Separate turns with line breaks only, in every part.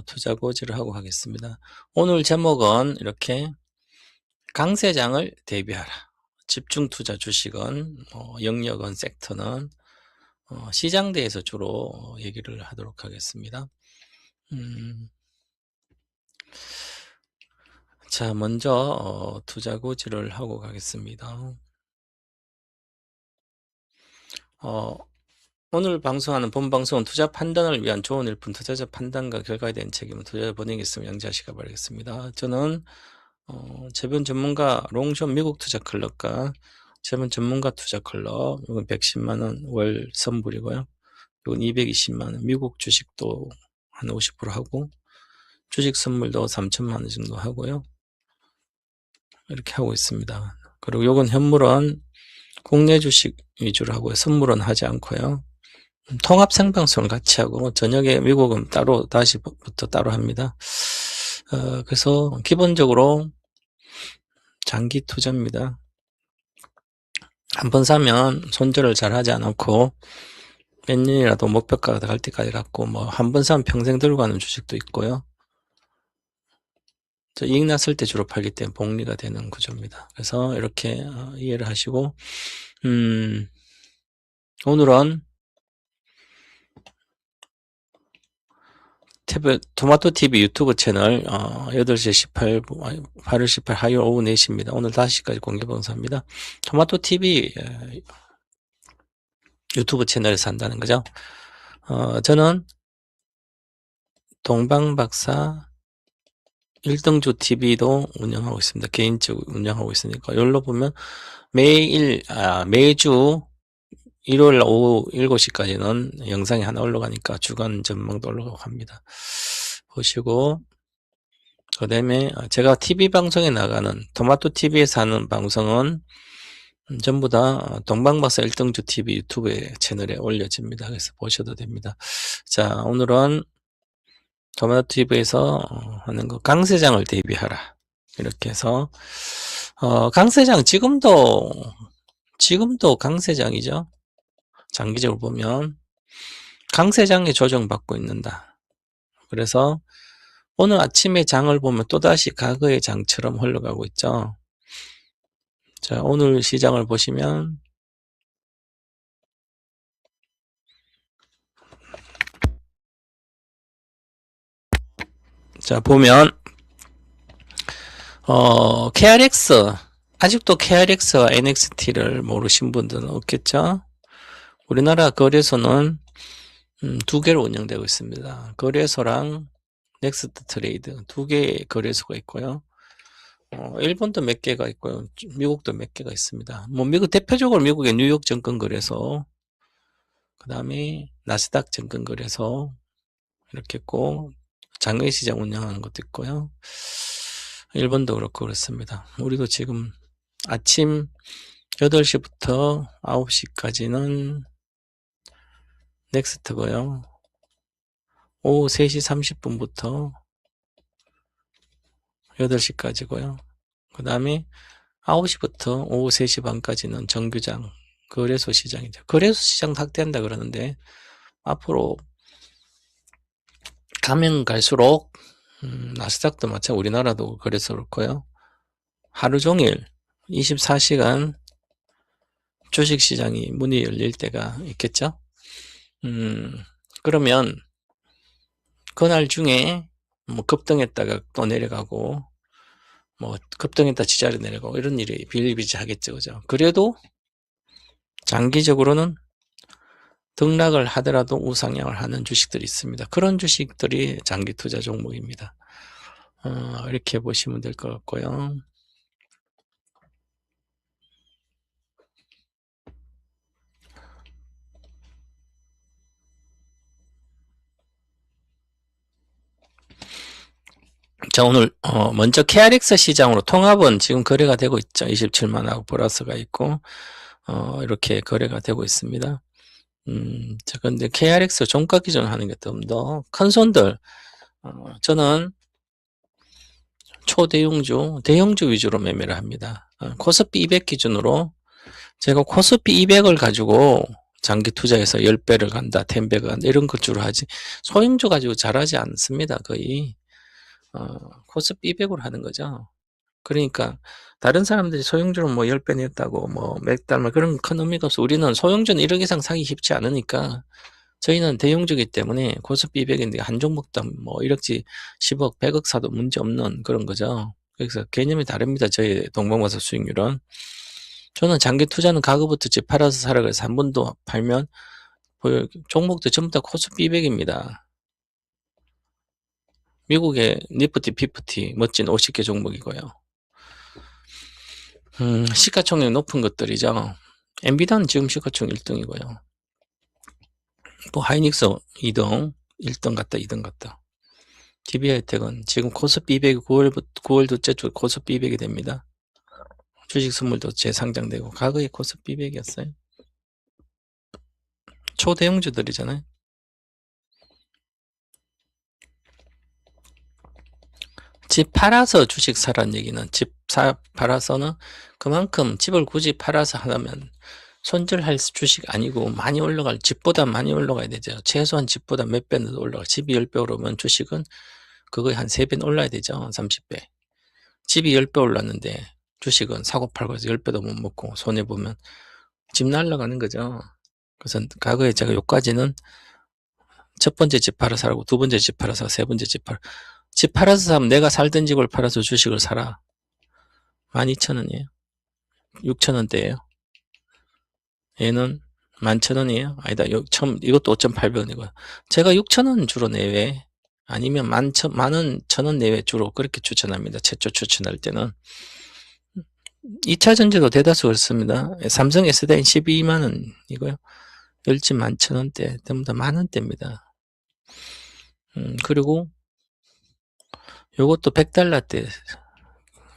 투자 고지를 하고 가겠습니다. 오늘 제목은 이렇게 강세장을 대비하라. 집중 투자 주식은 영역은 섹터는 시장대에서 주로 얘기를 하도록 하겠습니다. 자, 먼저 투자 고지를 하고 가겠습니다. 오늘 방송하는 본 방송은 투자 판단을 위한 좋은 일품 투자자 판단과 결과에 대한 책임은 투자자 본인에게 있으면 양지하시기 바라겠습니다. 저는 재본 전문가 롱숏 미국 투자 클럽과 재본 전문가 투자 클럽, 이건 110만원 월 선불이고요. 이건 220만원, 미국 주식도 한 50% 하고, 주식 선물도 3천만원 정도 하고요. 이렇게 하고 있습니다. 그리고 요건 현물은 국내 주식 위주로 하고요. 선물은 하지 않고요. 통합 생방송을 같이 하고, 저녁에 미국은 따로, 다시부터 따로 합니다. 그래서 기본적으로 장기 투자입니다. 한번 사면 손절을 잘 하지 않고 몇 년이라도 목표가가 갈 때까지 갖고 한 번 사면 평생 들고 가는 주식도 있고요. 이익 났을 때 주로 팔기 때문에 복리가 되는 구조입니다. 그래서 이렇게 이해를 하시고 오늘은 토마토TV 유튜브 채널 8시 18분, 8월 18 화요일 오후 4시입니다. 오늘 5시까지 공개 방송합니다. 토마토TV 유튜브 채널에서 한다는 거죠. 저는 동방박사 1등주 TV도 운영하고 있습니다. 개인적으로 운영하고 있으니까 여기로 보면 매주 일요일 오후 7시까지는 영상이 하나 올라가니까 주간 전망도 올라가고 합니다. 보시고 그 다음에 제가 TV 방송에 나가는 토마토TV에서 하는 방송은 전부 다 동방박사 1등주 TV 유튜브 채널에 올려집니다. 그래서 보셔도 됩니다. 자, 오늘은 토마토TV에서 하는 거 강세장을 대비하라. 이렇게 해서 강세장 지금도 강세장이죠. 장기적으로 보면 강세장에 조정받고 있는다. 그래서 오늘 아침에 장을 보면 또다시 과거의 장처럼 흘러가고 있죠. 자, 오늘 시장을 보시면 자, 보면 KRX 아직도 KRX와 NXT를 모르신 분들은 없겠죠. 우리나라 거래소는 두 개로 운영되고 있습니다. 거래소랑 넥스트 트레이드 두 개의 거래소가 있고요. 일본도 몇 개가 있고요. 미국도 몇 개가 있습니다. 대표적으로 미국의 뉴욕 증권거래소, 그 다음에 나스닥 증권거래소 이렇게 있고, 장외시장 운영하는 것도 있고요. 일본도 그렇고 그렇습니다. 우리도 지금 아침 8시부터 9시까지는 넥스트고요. 오후 3시 30분부터 8시까지고요. 그 다음에 9시부터 오후 3시 반까지는 정규장, 거래소 시장이죠. 거래소 시장 확대한다 그러는데 앞으로 가면 갈수록 나스닥도 마찬가지로 우리나라도 거래소 그렇고요. 하루 종일 24시간 주식시장이 문이 열릴 때가 있겠죠. 그러면 그날 중에 급등했다가 또 내려가고 급등했다 지지하려 내려가고 이런 일이 비일비재하겠죠. 그죠? 그래도 장기적으로는 등락을 하더라도 우상향을 하는 주식들이 있습니다. 그런 주식들이 장기 투자 종목입니다. 이렇게 보시면 될 것 같고요. 자, 오늘 먼저 KRX 시장으로 통합은 지금 거래가 되고 있죠. 27만하고 플러스가 있고 이렇게 거래가 되고 있습니다. 자, 근데 KRX 종가 기준 하는 게 좀 더 큰 손들 저는 초대형주, 대형주 위주로 매매를 합니다. 코스피 200 기준으로 제가 코스피 200을 가지고 장기 투자해서 10배를 간다, 10배가 간다 이런 것 주로 하지 소형주 가지고 잘하지 않습니다. 거의 코스피 200으로 하는 거죠. 그러니까 다른 사람들이 소형주는 뭐 10배 냈다고 뭐 몇 달 뭐 그런 큰 의미가 없어. 우리는 소형주는 1억 이상 사기 쉽지 않으니까 저희는 대형주기 때문에 코스피 200인데 한 종목당 뭐 1억지 10억, 100억 사도 문제 없는 그런 거죠. 그래서 개념이 다릅니다. 저희 동방마사 수익률은. 저는 장기 투자는 가급부터 집 팔아서 사라 그래서 한 번도 팔면 종목도 전부 다 코스피 200입니다. 미국의 니프티, 피프티 멋진 50개 종목이고요. 시가총액 높은 것들이죠. 엔비디아는 지금 시가총액 1등이고요. 뭐 하이닉스 2등, 1등 같다, 2등 같다. DB하이텍은 지금 코스피 200이 9월 둘째 주 코스피 200이 됩니다. 주식 선물도 재상장되고 과거에 코스피 200이었어요. 초대형주들이잖아요. 집 팔아서 주식 사라는 얘기는 집 팔아서는 그만큼 집을 굳이 팔아서 하려면 손절할 주식 아니고 많이 올라갈 집보다 많이 올라가야 되죠. 최소한 집보다 몇 배는 올라가. 집이 10배 오르면 주식은 그거에 한 3배는 올라야 되죠. 30배. 집이 10배 올랐는데 주식은 사고 팔고 해서 10배도 못 먹고 손해보면 집 날라가는 거죠. 그래서 과거에 제가 요까지는 첫 번째 집 팔아서 사라고 두 번째 집 팔아서 세 번째 집 팔아서 사면 내가 살던 집을 팔아서 주식을 사라. 12,000원이에요. 6,000원대예요. 얘는 11,000원이에요. 아니다. 이것도 5,800원이고요. 제가 6,000원 주로 내외 아니면 11,000원 내외 주로 그렇게 추천합니다. 최초 추천할 때는. 2차 전지도 대다수 그렇습니다. 삼성 S다인 12만원이고요. 열진 11,000원대, 전부 다 만원대입니다. 그리고 요것도 100달러대,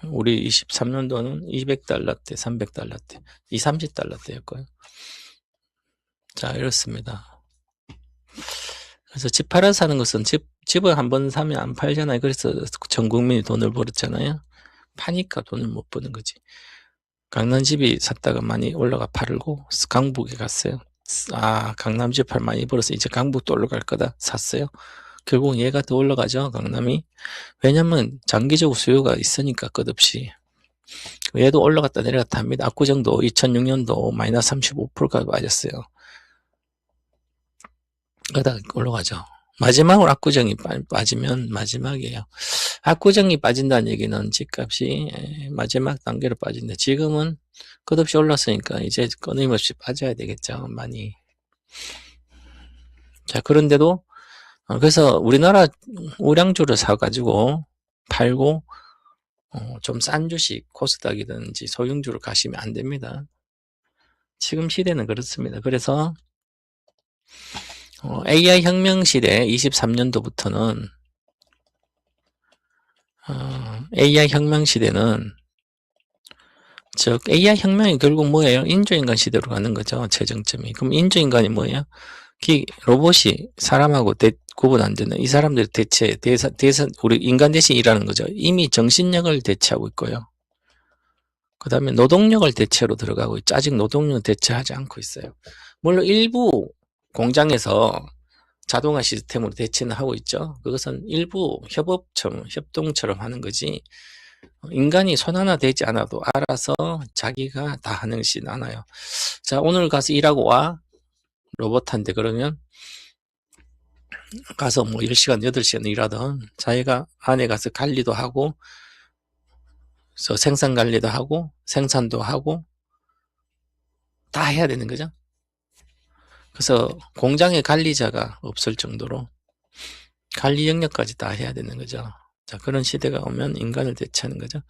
우리 23년도는 200달러대, 300달러대, 30달러대였고요. 자, 이렇습니다. 그래서 집 팔아서 사는 것은 집을 한번 사면 안 팔잖아요. 그래서 전 국민이 돈을 벌었잖아요. 파니까 돈을 못 버는 거지. 강남집이 샀다가 많이 올라가 팔고 강북에 갔어요. 강남집 팔 많이 벌어서 이제 강북도 올라갈 거다 샀어요. 결국 얘가 더 올라가죠. 강남이. 왜냐면 장기적으로 수요가 있으니까 끝없이. 얘도 올라갔다 내려갔다 합니다. 압구정도 2006년도 마이너스 35%가 빠졌어요. 그러다가 올라가죠. 마지막으로 압구정이 빠지면 마지막이에요. 압구정이 빠진다는 얘기는 집값이 마지막 단계로 빠진다. 지금은 끝없이 올랐으니까 이제 끊임없이 빠져야 되겠죠. 많이. 자, 그런데도 그래서 우리나라 우량주를 사가지고 팔고 좀 싼 주식 코스닥이든지 소형주로 가시면 안 됩니다. 지금 시대는 그렇습니다. 그래서 AI 혁명 시대 23년도부터는 AI 혁명 시대는 즉 AI 혁명이 결국 뭐예요? 인조인간 시대로 가는 거죠. 최정점이. 그럼 인조인간이 뭐예요? 로봇이 사람하고 구분 안 되는 이 사람들이 우리 인간 대신 일하는 거죠. 이미 정신력을 대체하고 있고요. 그 다음에 노동력을 대체로 들어가고 있죠. 아직 노동력을 대체하지 않고 있어요. 물론 일부 공장에서 자동화 시스템으로 대체는 하고 있죠. 그것은 일부 협동처럼 하는 거지 인간이 손 하나 대지 않아도 알아서 자기가 다 하는 것이 많아요. 자, 오늘 가서 일하고 와. 로봇한테 그러면 가서 뭐 10시간, 8시간 일하던 자기가 안에 가서 관리도 하고 생산 관리도 하고 생산도 하고 다 해야 되는 거죠. 그래서 공장의 관리자가 없을 정도로 관리 영역까지 다 해야 되는 거죠. 자, 그런 시대가 오면 인간을 대체하는 거죠.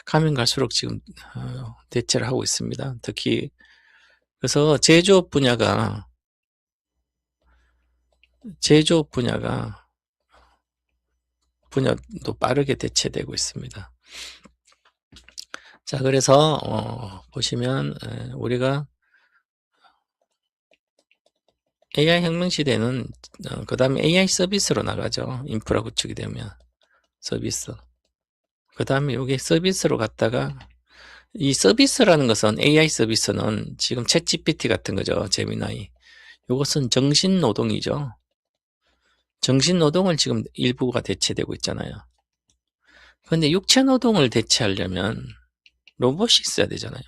가면 갈수록 지금 대체를 하고 있습니다. 특히 그래서 제조업 분야도 빠르게 대체되고 있습니다. 자, 그래서 보시면 우리가 AI 혁명 시대는 그 다음에 AI 서비스로 나가죠. 인프라 구축이 되면 서비스. 그 다음에 여기 서비스로 갔다가 이 서비스라는 것은 AI 서비스는 지금 챗GPT 같은 거죠. 제미나이. 요것은 정신노동이죠. 정신노동을 지금 일부가 대체되고 있잖아요. 근데 육체노동을 대체하려면 로봇이 있어야 되잖아요.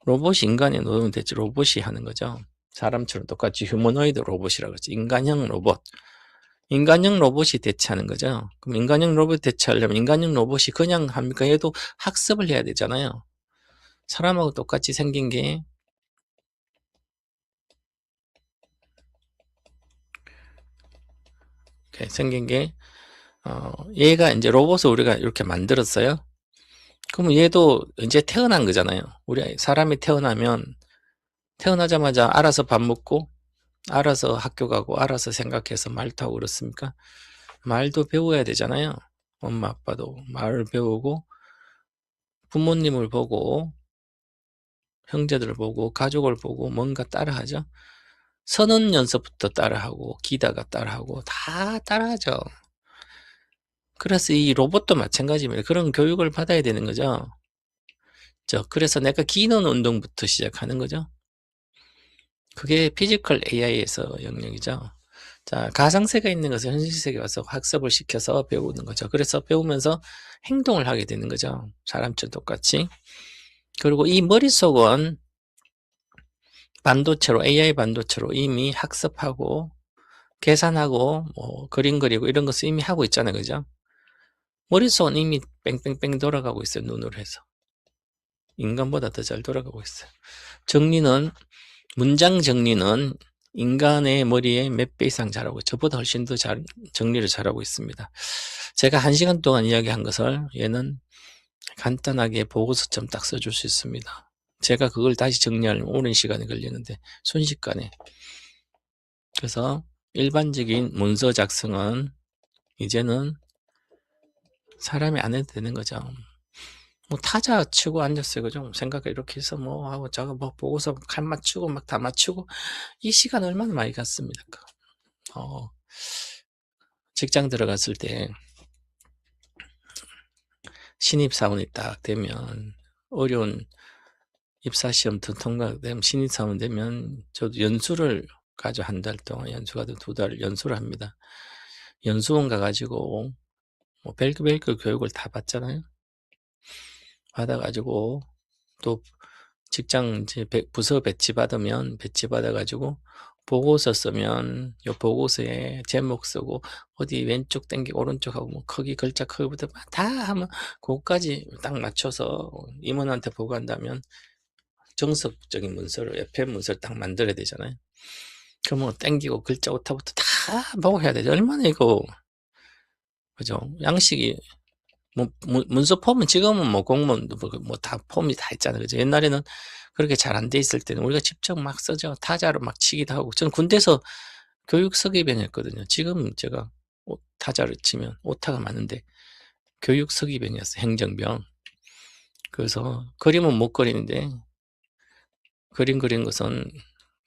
로봇이 인간의 노동을 대체 로봇이 하는 거죠. 사람처럼 똑같이 휴머노이드 로봇이라고 그러지. 인간형 로봇. 인간형 로봇이 대체하는 거죠. 그럼 인간형 로봇 대체하려면 인간형 로봇이 그냥 합니까? 얘도 학습을 해야 되잖아요. 사람하고 똑같이 생긴 게 얘가 이제 로봇을 우리가 이렇게 만들었어요. 그러면 얘도 이제 태어난 거잖아요. 우리 사람이 태어나자마자 알아서 밥 먹고, 알아서 학교 가고, 알아서 생각해서 말도 하고 그렇습니까? 말도 배워야 되잖아요. 엄마 아빠도 말을 배우고, 부모님을 보고, 형제들을 보고, 가족을 보고 뭔가 따라하죠. 서는 연습부터 따라하고, 기다가 따라하고 다 따라하죠. 그래서 이 로봇도 마찬가지입니다. 그런 교육을 받아야 되는 거죠. 그래서 내가 기는 운동부터 시작하는 거죠. 그게 피지컬 AI에서 영역이죠. 자, 가상세가 있는 것을 현실세계에 와서 학습을 시켜서 배우는 거죠. 그래서 배우면서 행동을 하게 되는 거죠. 사람처럼 똑같이. 그리고 이 머릿속은 반도체로, AI 반도체로 이미 학습하고 계산하고 뭐 그림 그리고 이런 것을 이미 하고 있잖아요. 그죠? 머릿속은 이미 뺑뺑뺑 돌아가고 있어요. 눈으로 해서. 인간보다 더 잘 돌아가고 있어요. 문장 정리는 인간의 머리에 몇 배 이상 잘하고 저보다 훨씬 더 잘 정리를 잘하고 있습니다. 제가 1시간 동안 이야기한 것을 얘는 간단하게 보고서처럼 딱 써줄 수 있습니다. 제가 그걸 다시 정리하려면 오랜 시간이 걸리는데 순식간에. 그래서 일반적인 문서 작성은 이제는 사람이 안 해도 되는 거죠. 뭐 타자 치고 앉았어요. 그죠? 생각을 이렇게 해서 뭐 하고 저거 뭐 보고서 칸 맞추고 막 다 맞추고 이 시간 얼마나 많이 갔습니까? 직장 들어갔을 때 신입사원이 딱 되면 어려운 입사시험 통과되면 신입사원 되면 저도 연수를 가죠. 한 달 동안 연수 가도 2달 연수를 합니다. 연수원 가가지고 뭐 별거 교육을 다 받잖아요. 받아가지고 또 직장 이제 부서 배치 받으면 배치 받아가지고 보고서 쓰면 요 보고서에 제목 쓰고 어디 왼쪽 당기고 오른쪽 하고 뭐 크기 글자 크기부터 다 하면 그거까지 딱 맞춰서 임원한테 보고한다면 정석적인 문서를 옆에 문서를 딱 만들어야 되잖아요. 그러면 당기고 글자 오타부터 다 보고 해야 되죠. 얼마나 이거 그죠? 양식이 뭐 문서 폼은 지금은 뭐 공무원도 뭐 다 폼이 다 있잖아요. 그죠? 옛날에는 그렇게 잘 안 돼 있을 때는 우리가 직접 막 쓰죠. 타자로 막 치기도 하고. 저는 군대에서 교육 서기병 했거든요. 지금 제가 타자를 치면 오타가 많은데 교육 서기병이었어요. 행정병. 그래서 그림은 못 그리는데 그림 그린 것은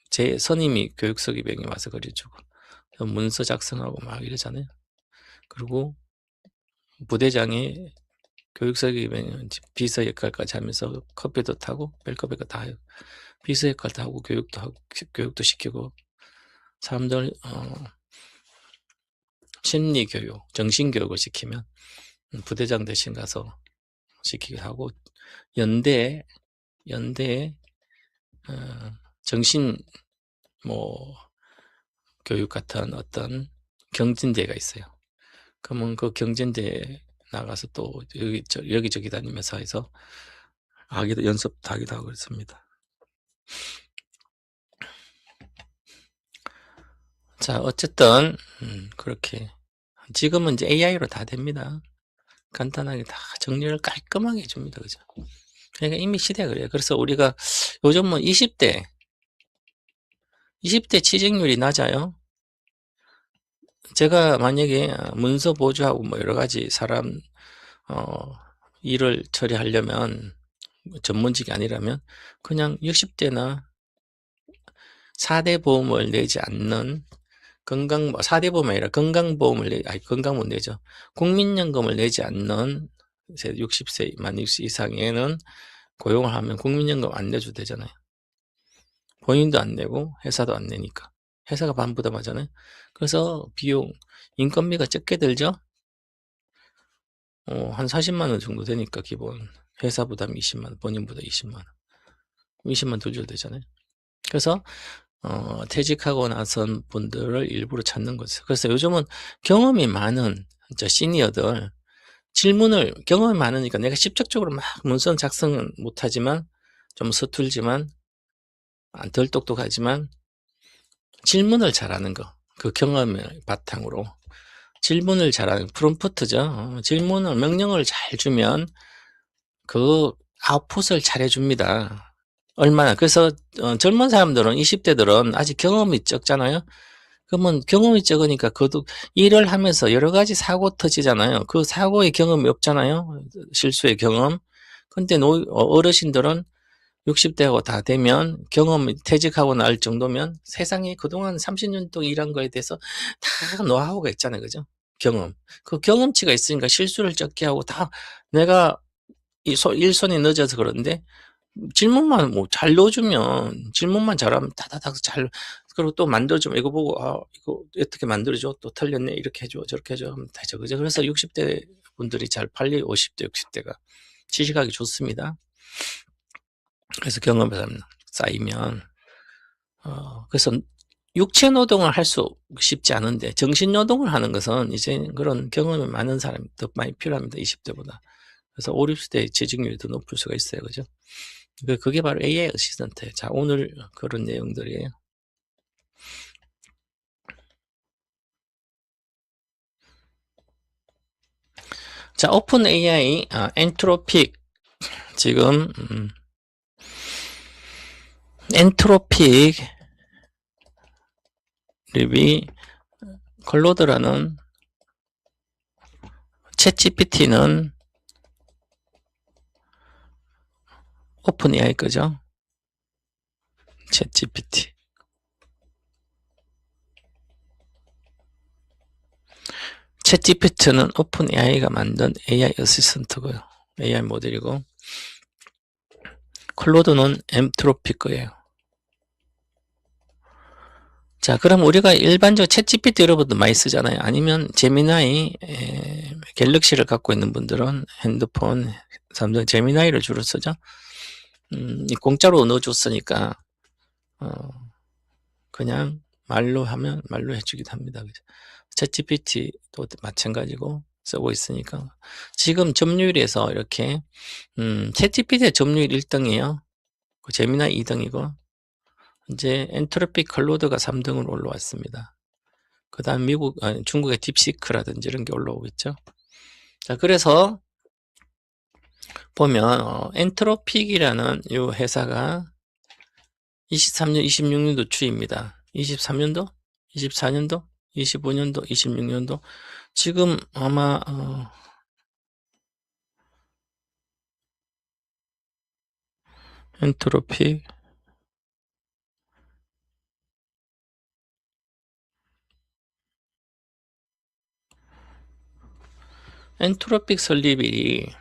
제 선임이 교육 서기병이 와서 그려주고 문서 작성하고 막 이러잖아요. 그리고 부대장이 교육 서기병은 비서 역할까지 하면서 커피도 타고 별거 다 해요. 비서 역할도 하고 교육도 시키고 사람들 심리 교육, 정신 교육을 시키면 부대장 대신 가서 시키기도 하고 연대에 정신 뭐 교육 같은 어떤 경진대가 있어요. 그러면 그 경진대에 나가서 또 여기저기 다니면서 해서 연습도 하기도 하고 그렇습니다. 자, 어쨌든 그렇게 지금은 이제 AI로 다 됩니다. 간단하게 다 정리를 깔끔하게 해줍니다. 그죠? 그러니까 이미 시대가 그래요. 그래서 우리가 요즘은 20대 취직률이 낮아요. 제가 만약에 문서 보조하고 뭐 여러 가지 사람 일을 처리하려면 전문직이 아니라면 그냥 60대나 4대 보험을 내지 않는 4대 보험이 아니라 건강보험 내죠. 국민연금을 내지 않는 60세 만 60세 이상에는 고용을 하면 국민연금 안 내줘도 되잖아요. 본인도 안 내고 회사도 안 내니까. 회사가 반 부담하잖아요. 그래서 비용, 인건비가 적게 들죠? 한 40만 원 정도 되니까 기본. 회사 부담 20만 원, 본인 부담 20만 원. 20만 원 더 줘야 되잖아요. 그래서 퇴직하고 나선 분들을 일부러 찾는 거죠. 그래서 요즘은 경험이 많은 시니어들 질문을 경험이 많으니까 내가 직접적으로 막 문서 작성은 못하지만 좀 서툴지만 덜 똑똑하지만 질문을 잘하는 거, 그 경험을 바탕으로 질문을 잘하는 프롬프트죠. 질문을 명령을 잘 주면 그 아웃풋을 잘 해줍니다. 얼마나 그래서 젊은 사람들은 20대들은 아직 경험이 적잖아요. 그러면 경험이 적으니까 그도 일을 하면서 여러 가지 사고 터지잖아요. 그 사고의 경험이 없잖아요. 실수의 경험. 근데 어르신들은 60대하고 다 되면 경험이 퇴직하고 날 정도면 세상에 그동안 30년 동안 일한 거에 대해서 다 노하우가 있잖아요. 그죠? 경험. 그 경험치가 있으니까 실수를 적게 하고 다 내가 일손이 늦어서 그런데 질문만 뭐 잘 넣어주면 질문만 잘하면 다다닥 잘 그리고 또 만들어주면 이거 보고 이거 어떻게 만들어줘 또 틀렸네 이렇게 해줘 저렇게 해줘 하면 되죠. 그죠? 그래서 60대 분들이 잘 팔리 50대 60대가 취직하기 좋습니다. 그래서 경험이 쌓이면 그래서 육체 노동을 할 수 쉽지 않은데 정신 노동을 하는 것은 이제 그런 경험이 많은 사람이 더 많이 필요합니다. 20대보다. 그래서 5, 60대 재직률이 더 높을 수가 있어요. 그죠? 그게 바로 AI 어시스턴트예요. 자, 오늘 그런 내용들이에요. 자, 오픈 AI, 엔트로픽. 지금, 엔트로픽 립이 클로드라는 챗 GPT는 오픈 AI 거죠. 챗 GPT. 챗 GPT는 오픈 AI가 만든 AI 어시스턴트고요. AI 모델이고, 클로드는 엔트로픽 거예요. 자, 그럼 우리가 일반적으로 챗GPT 여러분들 많이 쓰잖아요. 아니면 제미나이, 갤럭시를 갖고 있는 분들은 핸드폰, 삼성 제미나이를 주로 쓰죠. 공짜로 넣어줬으니까, 그냥 말로 하면 말로 해주기도 합니다. 챗GPT도 마찬가지고 쓰고 있으니까. 지금 점유율에서 이렇게, 챗GPT의 점유율 1등이에요. 제미나이 2등이고, 이제 엔트로픽 클로드가 3등으로 올라왔습니다. 그 다음 중국의 딥시크라든지 이런 게 올라오겠죠. 자, 그래서 보면 엔트로픽이라는 이 회사가 23년, 26년도 추입니다. 23년도, 24년도, 25년도, 26년도 지금 아마 엔트로픽 설립일이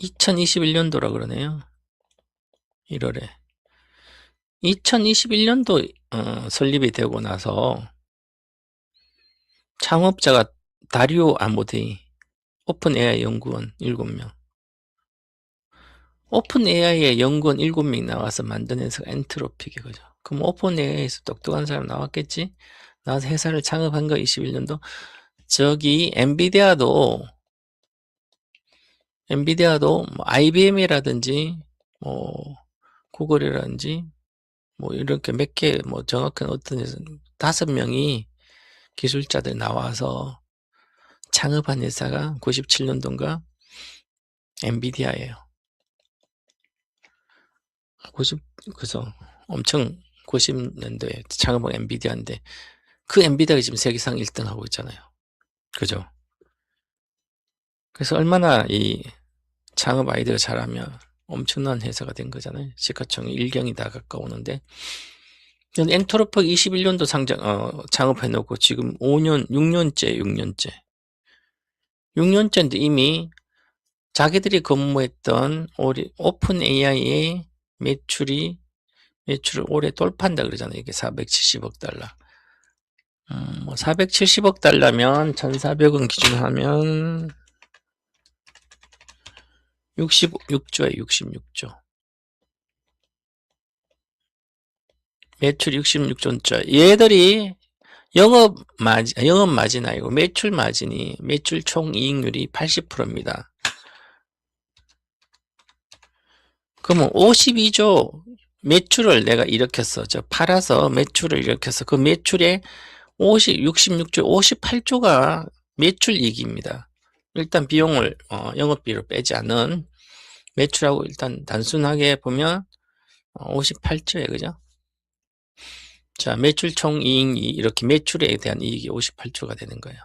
2021년도라 그러네요. 1월에 2021년도 설립이 되고 나서 창업자가 다리오 아모데이 오픈 AI 연구원 7명 오픈 AI의 연구원 7명이 나와서 만든 회사가 엔트로픽이거죠. 그럼 오픈 AI에서 똑똑한 사람 나왔겠지? 나와서 회사를 창업한 거 21년도 저기 엔비디아도 뭐 IBM이라든지 뭐 구글이라든지 뭐 이렇게 몇 개 뭐 정확한 어떤 5명이 기술자들 나와서 창업한 회사가 97년도인가 엔비디아예요. 그래서 엄청 90년도에 창업한 엔비디아인데 그 엔비디아가 지금 세계상 1등 하고 있잖아요. 그죠? 그래서 얼마나 이 창업 아이디어가 잘하면 엄청난 회사가 된 거잖아요. 시가총액 1경이 다 가까우는데 엔트로픽 21년도 창업해놓고 지금 6년째인데 이미 자기들이 근무했던 오픈 AI의 매출이 매출을 올해 돌파한다 그러잖아요. 이게 470억 달러. 470억 달러면 1,400원 기준으로 하면 66조에 66조. 매출 66조짜. 얘들이 영업 마진 아니고 매출 마진이 매출 총 이익률이 80%입니다. 그러면 52조 매출을 내가 일으켰어. 팔아서 매출을 일으켰어. 그 매출의 66조, 58조가 매출 이익입니다. 일단 비용을 영업비로 빼지 않은 매출하고 일단 단순하게 보면 58조에 그죠? 자, 매출 총 이익이 이렇게 매출에 대한 이익이 58조가 되는 거예요.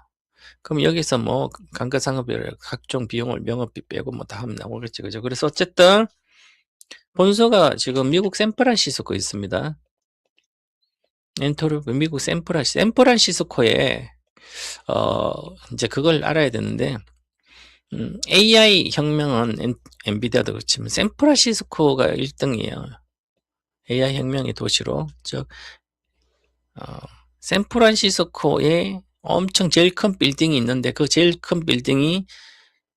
그럼 여기서 뭐 감가상각비를 각종 비용을 명업비 빼고 뭐 다 하면 나오겠지, 그죠? 그래서 어쨌든 본소가 지금 미국 샌프란시스코에 있습니다. 미국 샌프란시스코에 이제 그걸 알아야 되는데 AI 혁명은 엔비디아도 그렇지만 샌프란시스코가 1등이에요. AI 혁명의 도시로. 즉 샌프란시스코에 엄청 제일 큰 빌딩이 있는데 그 제일 큰 빌딩이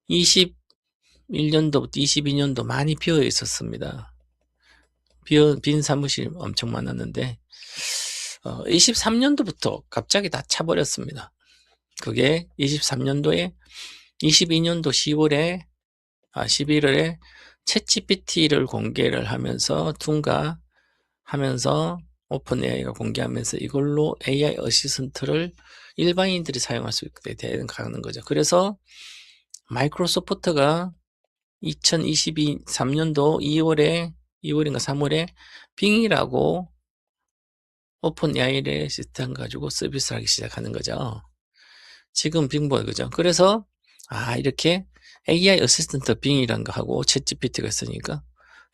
21년도부터 22년도 많이 비어 있었습니다. 빈 사무실 엄청 많았는데 23년도부터 갑자기 다 차버렸습니다. 그게 23년도에 22년도 11월에 챗GPT를 공개를 하면서 둔가하면서 오픈 AI가 공개하면서 이걸로 AI 어시스턴트를 일반인들이 사용할 수 있게 되는 거죠. 그래서 마이크로소프트가 2023년도 2월인가 3월에 빙이라고 오픈 AI를 시스템 가지고 서비스를 하기 시작하는 거죠. 지금 빙보이 그죠. 그래서 이렇게 AI 어시스턴트 빙이란 거 하고 챗GPT가 있으니까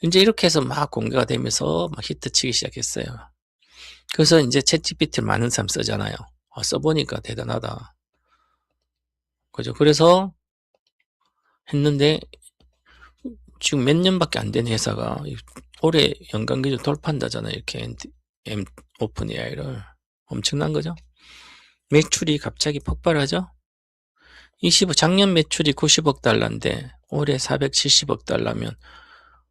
이제 이렇게 해서 막 공개가 되면서 막 히트치기 시작했어요. 그래서 이제 챗GPT를 많은 사람 쓰잖아요. 써보니까 대단하다. 그죠. 그래서 했는데 지금 몇 년밖에 안 된 회사가 올해 연간 기준 돌파한다잖아요. 이렇게 오픈 AI를. 엄청난 거죠. 매출이 갑자기 폭발하죠. 작년 매출이 90억 달러인데 올해 470억 달러면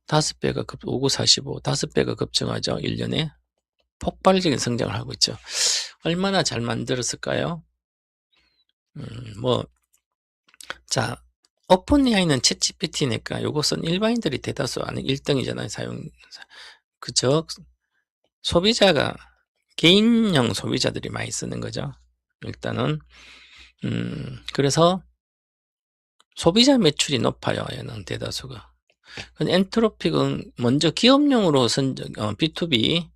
5배가 5945, 5배가 급증하죠. 1년에. 폭발적인 성장을 하고 있죠. 얼마나 잘 만들었을까요? 자, 오픈 AI는 챗GPT니까 이것은 일반인들이 대다수 아는 1등이잖아요. 그죠? 소비자가 개인형 소비자들이 많이 쓰는 거죠. 일단은 그래서 소비자 매출이 높아요. 얘는 대다수가. 엔트로픽은 먼저 기업용으로 B2B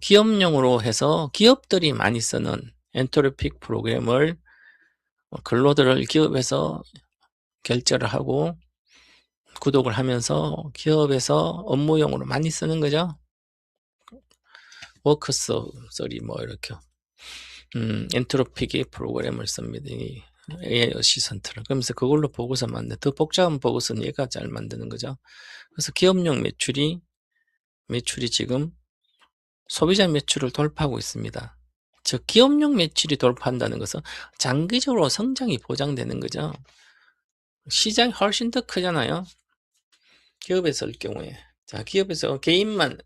기업용으로 해서 기업들이 많이 쓰는 엔트로픽 프로그램을 근로들을 기업에서 결제를 하고 구독을 하면서 기업에서 업무용으로 많이 쓰는 거죠. 워크스3 뭐 이렇게 엔트로픽의 프로그램을 씁니다. 이 AI 어시스턴트를. 그러면서 그걸로 보고서 더 복잡한 보고서는 얘가 잘 만드는 거죠. 그래서 기업용 매출이 지금 소비자 매출을 돌파하고 있습니다. 즉 기업용 매출이 돌파한다는 것은 장기적으로 성장이 보장되는 거죠. 시장이 훨씬 더 크잖아요. 기업에서 할 경우에. 자, 기업에서 개인만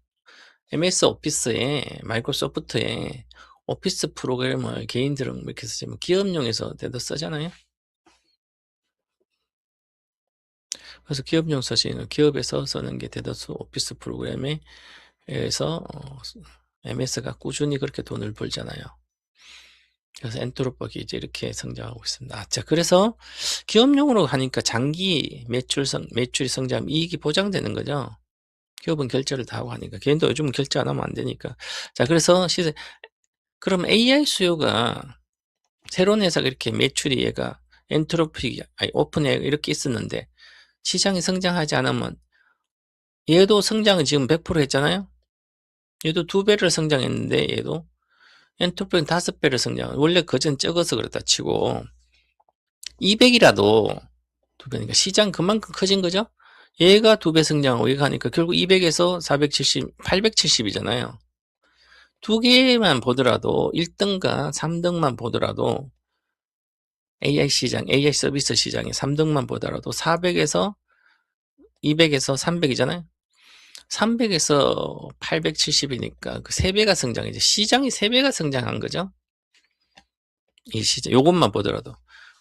MS 오피스에 마이크로소프트에 오피스 프로그램을 개인들은 이렇게 쓰지만 기업용에서 대도 쓰잖아요. 그래서 기업용 쓰시는 기업에서 쓰는 게 대다수 오피스 프로그램에서 MS가 꾸준히 그렇게 돈을 벌잖아요. 그래서 엔트로픽이 이제 이렇게 성장하고 있습니다. 자, 그래서 기업용으로 하니까 장기 매출이 성장하면 이익이 보장되는 거죠. 기업은 결제를 다 하고 하니까 개인도 요즘은 결제 안 하면 안 되니까. 자, 그래서 그럼 AI 수요가 새로운 회사가 이렇게 매출이 얘가 오픈 AI가 이렇게 있었는데 시장이 성장하지 않으면 얘도 성장은 지금 100% 했잖아요. 얘도 2배를 성장했는데 얘도 엔트로픽은 5배를 성장. 원래 그전 적어서 그렇다 치고 200이라도 2배니까 시장 그만큼 커진 거죠. 얘가 2배 성장하고 얘가 하니까 결국 200에서 470, 870이잖아요. 두 개만 보더라도 1등과 3등만 보더라도 AI 시장, AI 서비스 시장의 3등만 보더라도 400에서 200에서 300이잖아요. 300에서 870이니까 그 3배가 성장이죠. 시장이 3배가 성장한 거죠. 이 시장, 요것만 보더라도.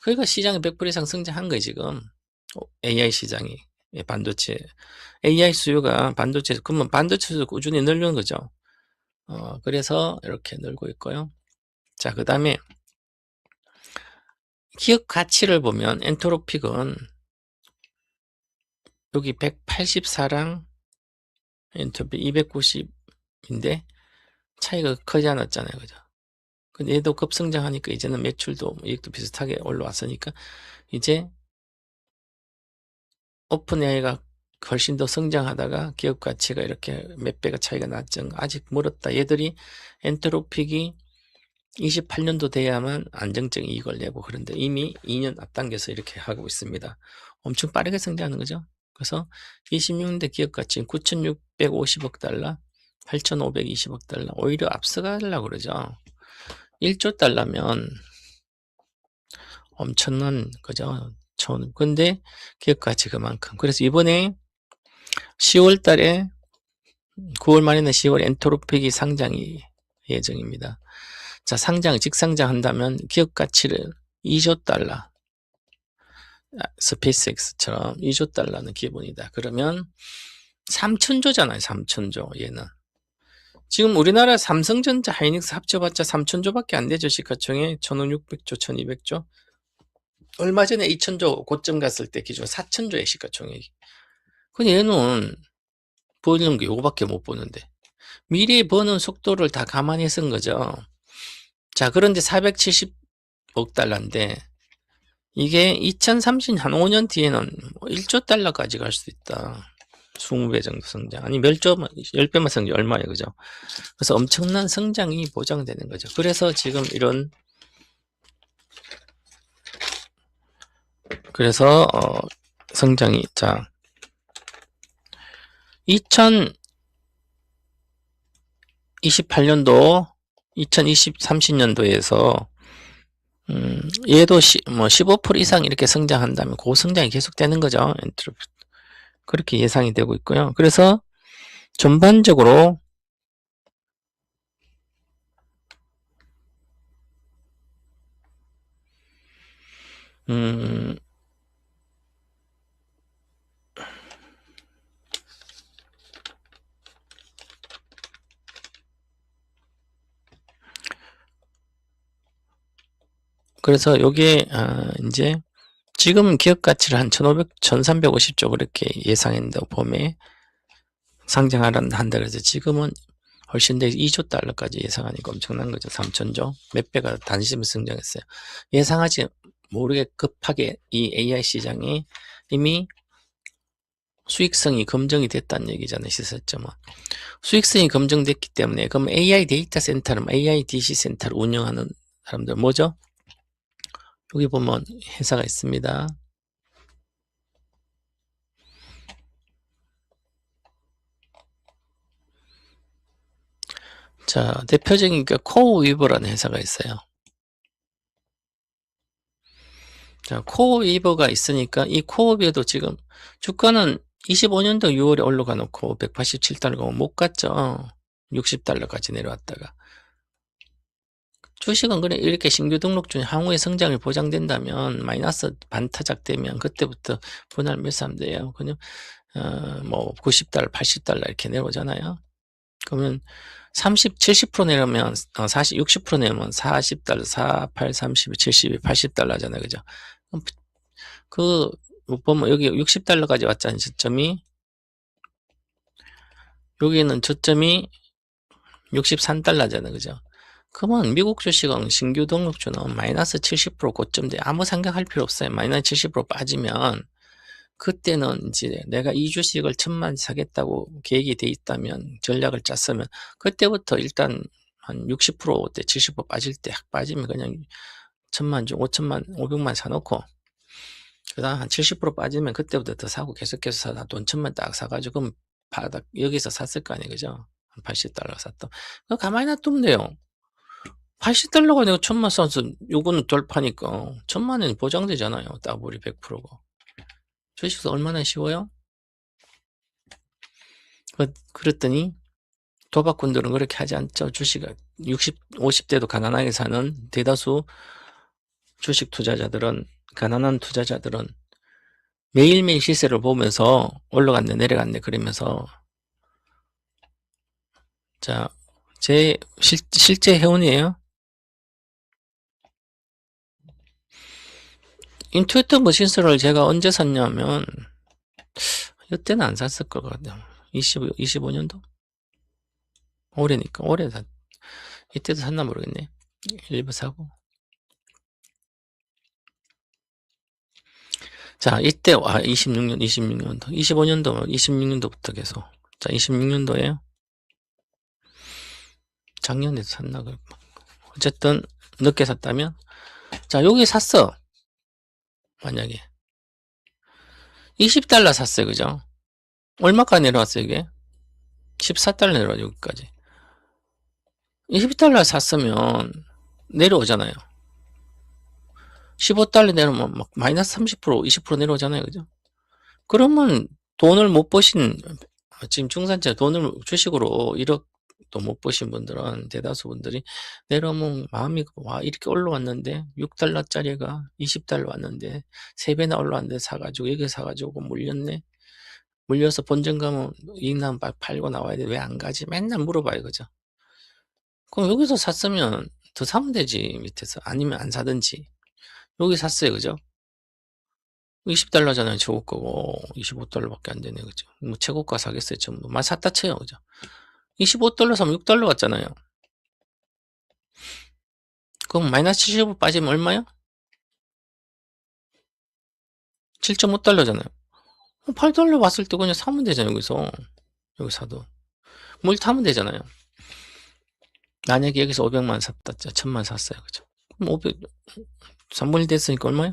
그러니까 시장이 100% 이상 성장한 거예요, 지금. AI 시장이. 반도체. AI 수요가 반도체, 그러면 반도체도 꾸준히 늘는 거죠. 그래서 이렇게 늘고 있고요. 자, 그 다음에 기업 가치를 보면 엔트로픽은 여기 184랑 엔트로픽 290인데 차이가 크지 않았잖아요. 그죠? 근데 얘도 급성장하니까 이제는 매출도 이익도 비슷하게 올라왔으니까 이제 오픈 AI가 훨씬 더 성장하다가 기업 가치가 이렇게 몇 배가 차이가 났죠. 아직 멀었다. 얘들이 엔트로픽이 28년도 돼야만 안정적 이익을 내고 그런데 이미 2년 앞당겨서 이렇게 하고 있습니다. 엄청 빠르게 성장하는 거죠. 그래서 26년대 기업 가치는 9,650억 달러, 8,520억 달러 오히려 앞서가려고 그러죠. 1조 달러면 엄청난 거죠. 근데 기업 가치 그만큼. 그래서 이번에 10월 달에 9월 말이나 10월 엔트로픽이 상장이 예정입니다. 자, 직상장한다면 기업 가치를 2조 달러, 스페이스X처럼 2조 달러는 기본이다. 그러면 3천조잖아요. 3천조 얘는. 지금 우리나라 삼성전자, 하이닉스 합쳐봤자 3천조밖에 안 되죠. 시가총액 1,600조, 1,200조. 얼마 전에 2천조 고점 갔을 때 기준 4천조의 시가총액이. 근데 얘는 버는 게 요거밖에 못 보는데 미래 버는 속도를 다 감안해 쓴 거죠. 자, 그런데 470억 달러인데 이게 2030년 한 5년 뒤에는 1조 달러까지 갈 수도 있다. 20배 정도 성장. 아니, 10배만 성장 얼마예요, 그죠? 그래서 엄청난 성장이 보장되는 거죠. 그래서 지금 이런, 그래서, 성장이, 자, 2028년도, 30년도에서, 얘도 15% 이상 이렇게 성장한다면 고성장이 계속되는 거죠. 그렇게 예상이 되고 있고요. 그래서 전반적으로 그래서 요게 이제 지금 기업 가치를 한 1,350조 그렇게 예상했는데 봄에 상장한다 그래서 지금은 훨씬 더 2조 달러까지 예상하니까 엄청난 거죠. 3천조 몇 배가 단시간 성장했어요. 예상하지 모르게 급하게 이 AI 시장이 이미 수익성이 검증이 됐다는 얘기잖아요. 시세점은 수익성이 검증됐기 때문에 그럼 AI 데이터 센터를 AI DC 센터를 운영하는 사람들 뭐죠? 여기 보면 회사가 있습니다. 자, 대표적인 게 코어위버라는 회사가 있어요. 자, 코어위버가 있으니까 이 코어위버도 지금 주가는 25년도 6월에 올라가 놓고 187달러가 못 갔죠. 60달러까지 내려왔다가. 주식은 그래 이렇게 신규 등록 중에 향후의 성장을 보장된다면 마이너스 반타작 되면 그때부터 분할 매수하면 돼요. 그냥 뭐 90달러, 80달러 이렇게 내려오잖아요. 그러면 70% 내려면 60% 내면 40달러, 48, 30, 70, 80달러잖아요. 그죠? 그 보면 여기 60달러까지 왔잖아요. 저점이. 여기는 저점이 63달러잖아요. 그죠? 그러면 미국 주식은 신규 등록주는 마이너스 70% 고점돼 아무 생각할 필요 없어요. 마이너스 70% 빠지면 그때는 이제 내가 이 주식을 1,000만 사겠다고 계획이 돼 있다면 전략을 짰으면 그때부터 일단 한 60%대 70% 빠질 때 확 빠지면 그냥 1,000만 중 5천만 500만 사놓고 그다음 한 70% 빠지면 그때부터 더 사고 계속해서 사다 돈 1,000만 딱 사가지고 그럼 바닥 여기서 샀을 거 아니에요, 그죠? 한 $80 샀던. 그거 가만히 놔두면 돼요. $80가 내가 1,000만 사서 요거는 덜 파니까 1,000만 원이 보장되잖아요. 더블이 100%가. 주식도 얼마나 쉬워요? 그랬더니 도박꾼들은 그렇게 하지 않죠. 주식을 50대도 가난하게 사는 대다수 주식 투자자들은, 가난한 투자자들은 매일매일 시세를 보면서 올라갔네 내려갔네 그러면서, 자, 제 실제 회원이에요. 인투이트 머신스를 제가 언제 샀냐면 이때는 안 샀을 것 같아요. 25년도? 올해니까 올해 이때도 샀나 모르겠네. 일부 사고. 자, 이때 26년도 25년도부터 계속. 자, 26년도에요. 작년에도 샀나 그. 어쨌든 늦게 샀다면, 자, 여기 샀어. 만약에 $20 샀어요, 그죠? 얼마까지 내려왔어요, 이게? $14 내려와, 여기까지. $20 샀으면 내려오잖아요. $15 내려오면 막 마이너스 30%, 20% 내려오잖아요, 그죠? 그러면 돈을 못 버신, 지금 중산층 돈을 주식으로 1억도 못 버신 분들은, 대다수 분들이 내려오면 마음이, 와, 이렇게 올라왔는데, $6짜리가 $20 왔는데, 3배나 올라왔는데 사가지고, 여기 사가지고 물렸네? 물려서 본전 가면 이익 나면 팔고 나와야 돼. 왜 안 가지? 맨날 물어봐요, 그죠? 그럼 여기서 샀으면 더 사면 되지, 밑에서. 아니면 안 사든지. 여기 샀어요, 그죠? $20잖아요, 최고가고. $25밖에 안 되네, 그죠? 뭐, 최고가 사겠어요, 전부. 만 샀다 쳐요, 그죠? $25 사면 $6 같잖아요. 그럼 마이너스 75 빠지면 얼마요? $7.5잖아요. $8 왔을 때 그냥 사면 되잖아요, 여기서. 여기 사도. 물 타면 되잖아요. 만약에 여기서 500만 샀다, 1000만 샀어요, 그죠? 그럼 3분의 1 됐으니까 얼마요?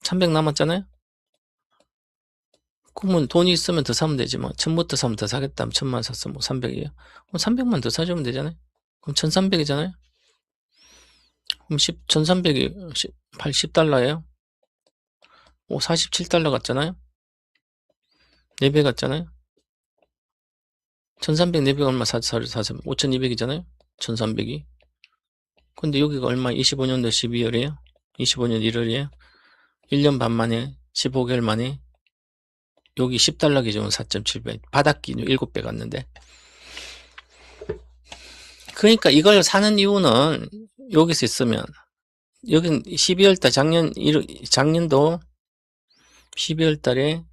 300 남았잖아요? 그러면 돈이 있으면 더 사면 되지 뭐. 1000부터 사면 더 사겠다 하면 1000만 샀으면 뭐 300이에요. 그럼 300만 더 사주면 되잖아요. 그럼 1300이잖아요. 그럼 1300이 80달러예요. 오, $47 같잖아요. 4배 같잖아요. 1300, 400 얼마 사면 5200이잖아요. 1300이. 근데 여기가 얼마? 25년도 12월이에요. 25년 1월이에요. 1년 반 만에, 15개월 만에 여기 $10 기준 4.7배. 바닥기 7배 갔는데. 그러니까 이걸 사는 이유는 여기서 있으면, 여긴 12월달 작년도 12월 달에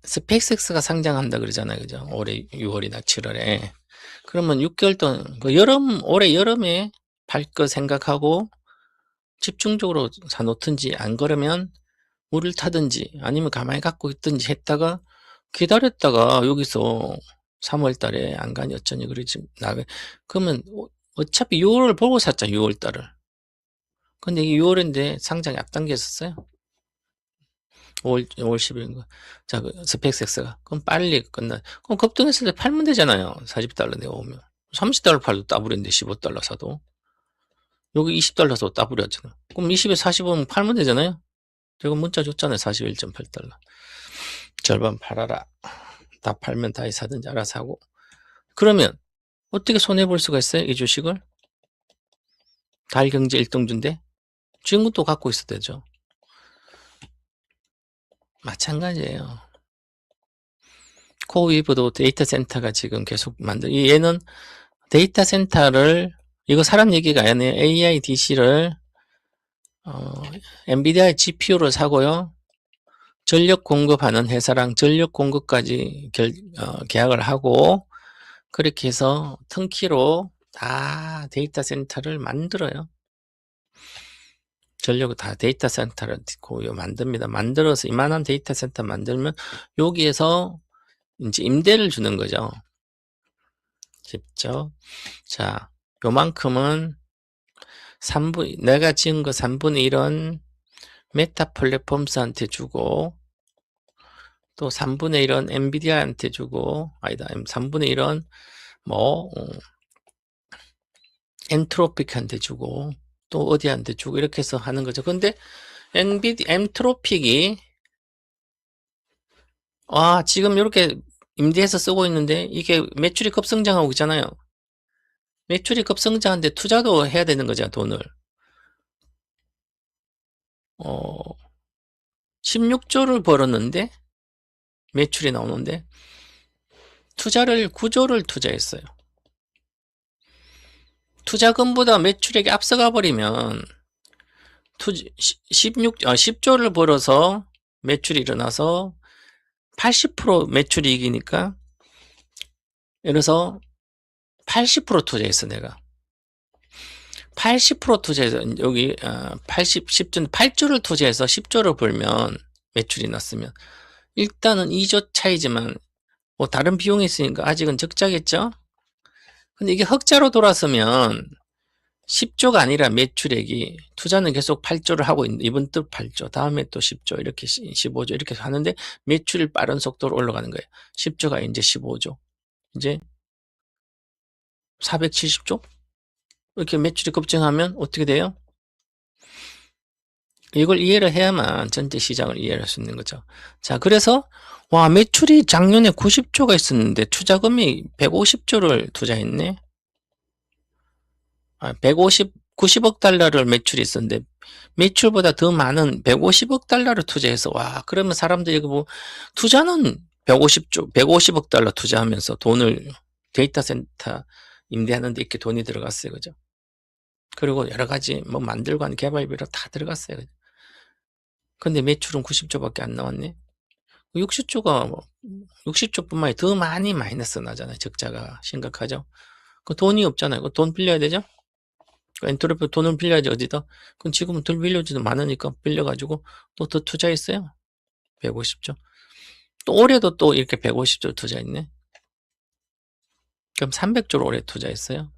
스페이스X가 상장한다 그러잖아요. 그죠? 올해 6월이나 7월에. 그러면 6개월 동안, 올해 여름에 팔 거 생각하고 집중적으로 사놓든지, 안 그러면 물을 타든지, 아니면 가만히 갖고 있든지 했다가, 기다렸다가 여기서 3월 달에 안 가니 어쩌니 그러지, 그러면 어차피 6월을 보고 샀잖아, 6월 달을. 근데 이게 6월인데 상장이 앞당겼었어요. 5월 10일인가. 자, 스페이스X가. 그럼 빨리 끝나. 그럼 급등했을 때 팔면 되잖아요. $40 내가 오면. $30 팔도 따블인데 $15 사도. 여기 $20 사도 따블이었잖아. 그럼 20에 45면 팔면 되잖아요. 제가 문자 줬잖아요. $41.8. 절반 팔아라. 다 팔면 다시 사든지 알아서 하고. 그러면 어떻게 손해볼 수가 있어요? 이 주식을? 달경제 1등주인데? 지금도 갖고 있어도 되죠. 마찬가지예요. 코웨이브도 데이터 센터가 지금 계속 얘는 데이터 센터를, 이거 사람 얘기가 아니에요. AIDC를, 엔비디아 GPU를 사고요. 전력 공급하는 회사랑 전력 공급까지 계약을 하고, 그렇게 해서 턴키로 다 데이터 센터를 만들어요. 전력을 다 데이터 센터를 만듭니다. 만들어서 이만한 데이터 센터 만들면 여기에서 이제 임대를 주는 거죠. 쉽죠? 자, 요만큼은 내가 지은 거 3분의 1은 메타 플랫폼스한테 주고 또 3분의 1은 엔비디아한테 주고 아니다 3분의 1은 뭐 엔트로픽한테 주고 또 어디한테 주고 이렇게 해서 하는 거죠. 근데 엔트로픽이 지금 이렇게 임대해서 쓰고 있는데 이게 매출이 급성장하고 있잖아요. 매출이 급성장하는데 투자도 해야 되는 거죠, 돈을. 16조를 벌었는데 매출이 나오는데 투자를 9조를 투자했어요. 투자금보다 매출액이 앞서가 버리면 10조를 벌어서 매출이 일어나서 80% 매출이익이니까 예를 들어서 80% 투자했어 내가. 80% 투자해서 여기 10조 8조를 투자해서 10조를 벌면 매출이 났으면 일단은 2조 차이지만 뭐 다른 비용이 있으니까 아직은 적자겠죠. 근데 이게 흑자로 돌아서면 10조가 아니라 매출액이 투자는 계속 8조를 하고 있는 이번 또 8조 다음에 또 10조 이렇게 15조 이렇게 하는데 매출이 빠른 속도로 올라가는 거예요. 10조가 이제 15조 이제 470조 이렇게 매출이 급증하면 어떻게 돼요? 이걸 이해를 해야만 전체 시장을 이해할 수 있는 거죠. 자, 그래서 매출이 작년에 90조가 있었는데 투자금이 150조를 투자했네. 90억 달러를 매출이 있었는데 매출보다 더 많은 150억 달러를 투자해서 그러면 사람들이 뭐 투자는 150억 달러 투자하면서 돈을 데이터 센터 임대하는데 이렇게 돈이 들어갔어요. 그죠? 그리고 여러 가지 뭐 만들고 하는 개발비로 다 들어갔어요. 근데 매출은 90조밖에 안 나왔네. 60조뿐만 아니라 더 많이 마이너스 나잖아요. 적자가 심각하죠. 그 돈이 없잖아요. 그 돈 빌려야 되죠? 엔트로피 돈을 빌려야지 어디다. 그럼 지금은 덜 빌려주도 많으니까 빌려가지고 또 더 투자했어요. 150조. 또 올해도 또 이렇게 150조 투자했네. 그럼 300조를 올해 투자했어요.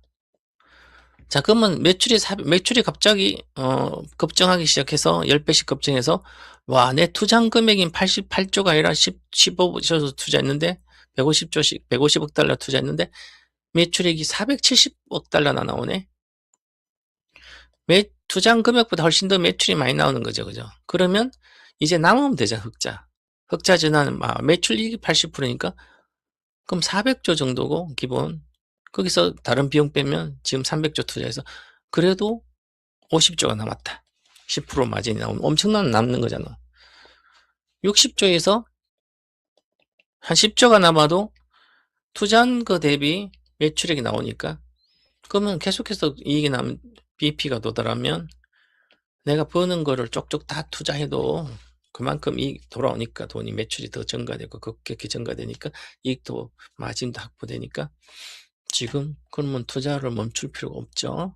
자, 그러면 매출이 갑자기 급증하기 시작해서 10배씩 급증해서 내 투자 금액인 88조가 아니라 15조 투자했는데 150억 달러 투자했는데 매출액이 470억 달러나 나오네. 투자 금액보다 훨씬 더 매출이 많이 나오는 거죠. 그죠? 그러면 이제 남으면 되죠. 흑자 전환은 매출이익이 80%니까 그럼 400조 정도고 기본 거기서 다른 비용 빼면 지금 300조 투자해서 그래도 50조가 남았다. 10% 마진이 나오면 엄청난 남는 거잖아. 60조에서 한 10조가 남아도 투자한 거 대비 매출액이 나오니까 그러면 계속해서 이익이 나면 BP가 도달하면 내가 버는 거를 쪽쪽 다 투자해도 그만큼 이익 돌아오니까 돈이 매출이 더 증가되고 급격히 증가되니까 이익도 마진도 확보되니까 지금 그러면 투자를 멈출 필요가 없죠.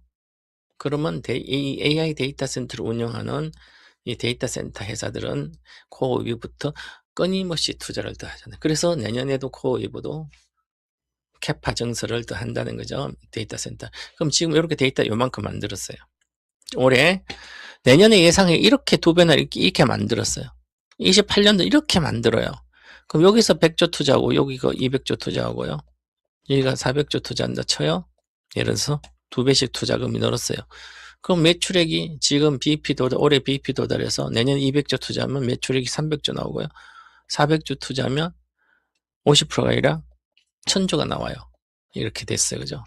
그러면 이 AI 데이터 센터를 운영하는 이 데이터 센터 회사들은 코어 웨이브부터 끊임없이 투자를 더 하잖아요. 그래서 내년에도 코어 웨이브도 캐파 증설을 더 한다는 거죠. 데이터 센터. 그럼 지금 이렇게 데이터 요만큼 만들었어요. 올해 내년에 예상에 이렇게 2배나 이렇게 만들었어요. 28년도 이렇게 만들어요. 그럼 여기서 100조 투자하고 여기가 200조 투자하고요. 여기가 400조 투자한다 쳐요. 예를 들어서 2배씩 투자금이 늘었어요. 그럼 매출액이 지금 올해 BP 도달해서 내년 200조 투자하면 매출액이 300조 나오고요. 400조 투자하면 50%가 아니라 1000조가 나와요. 이렇게 됐어요. 그죠?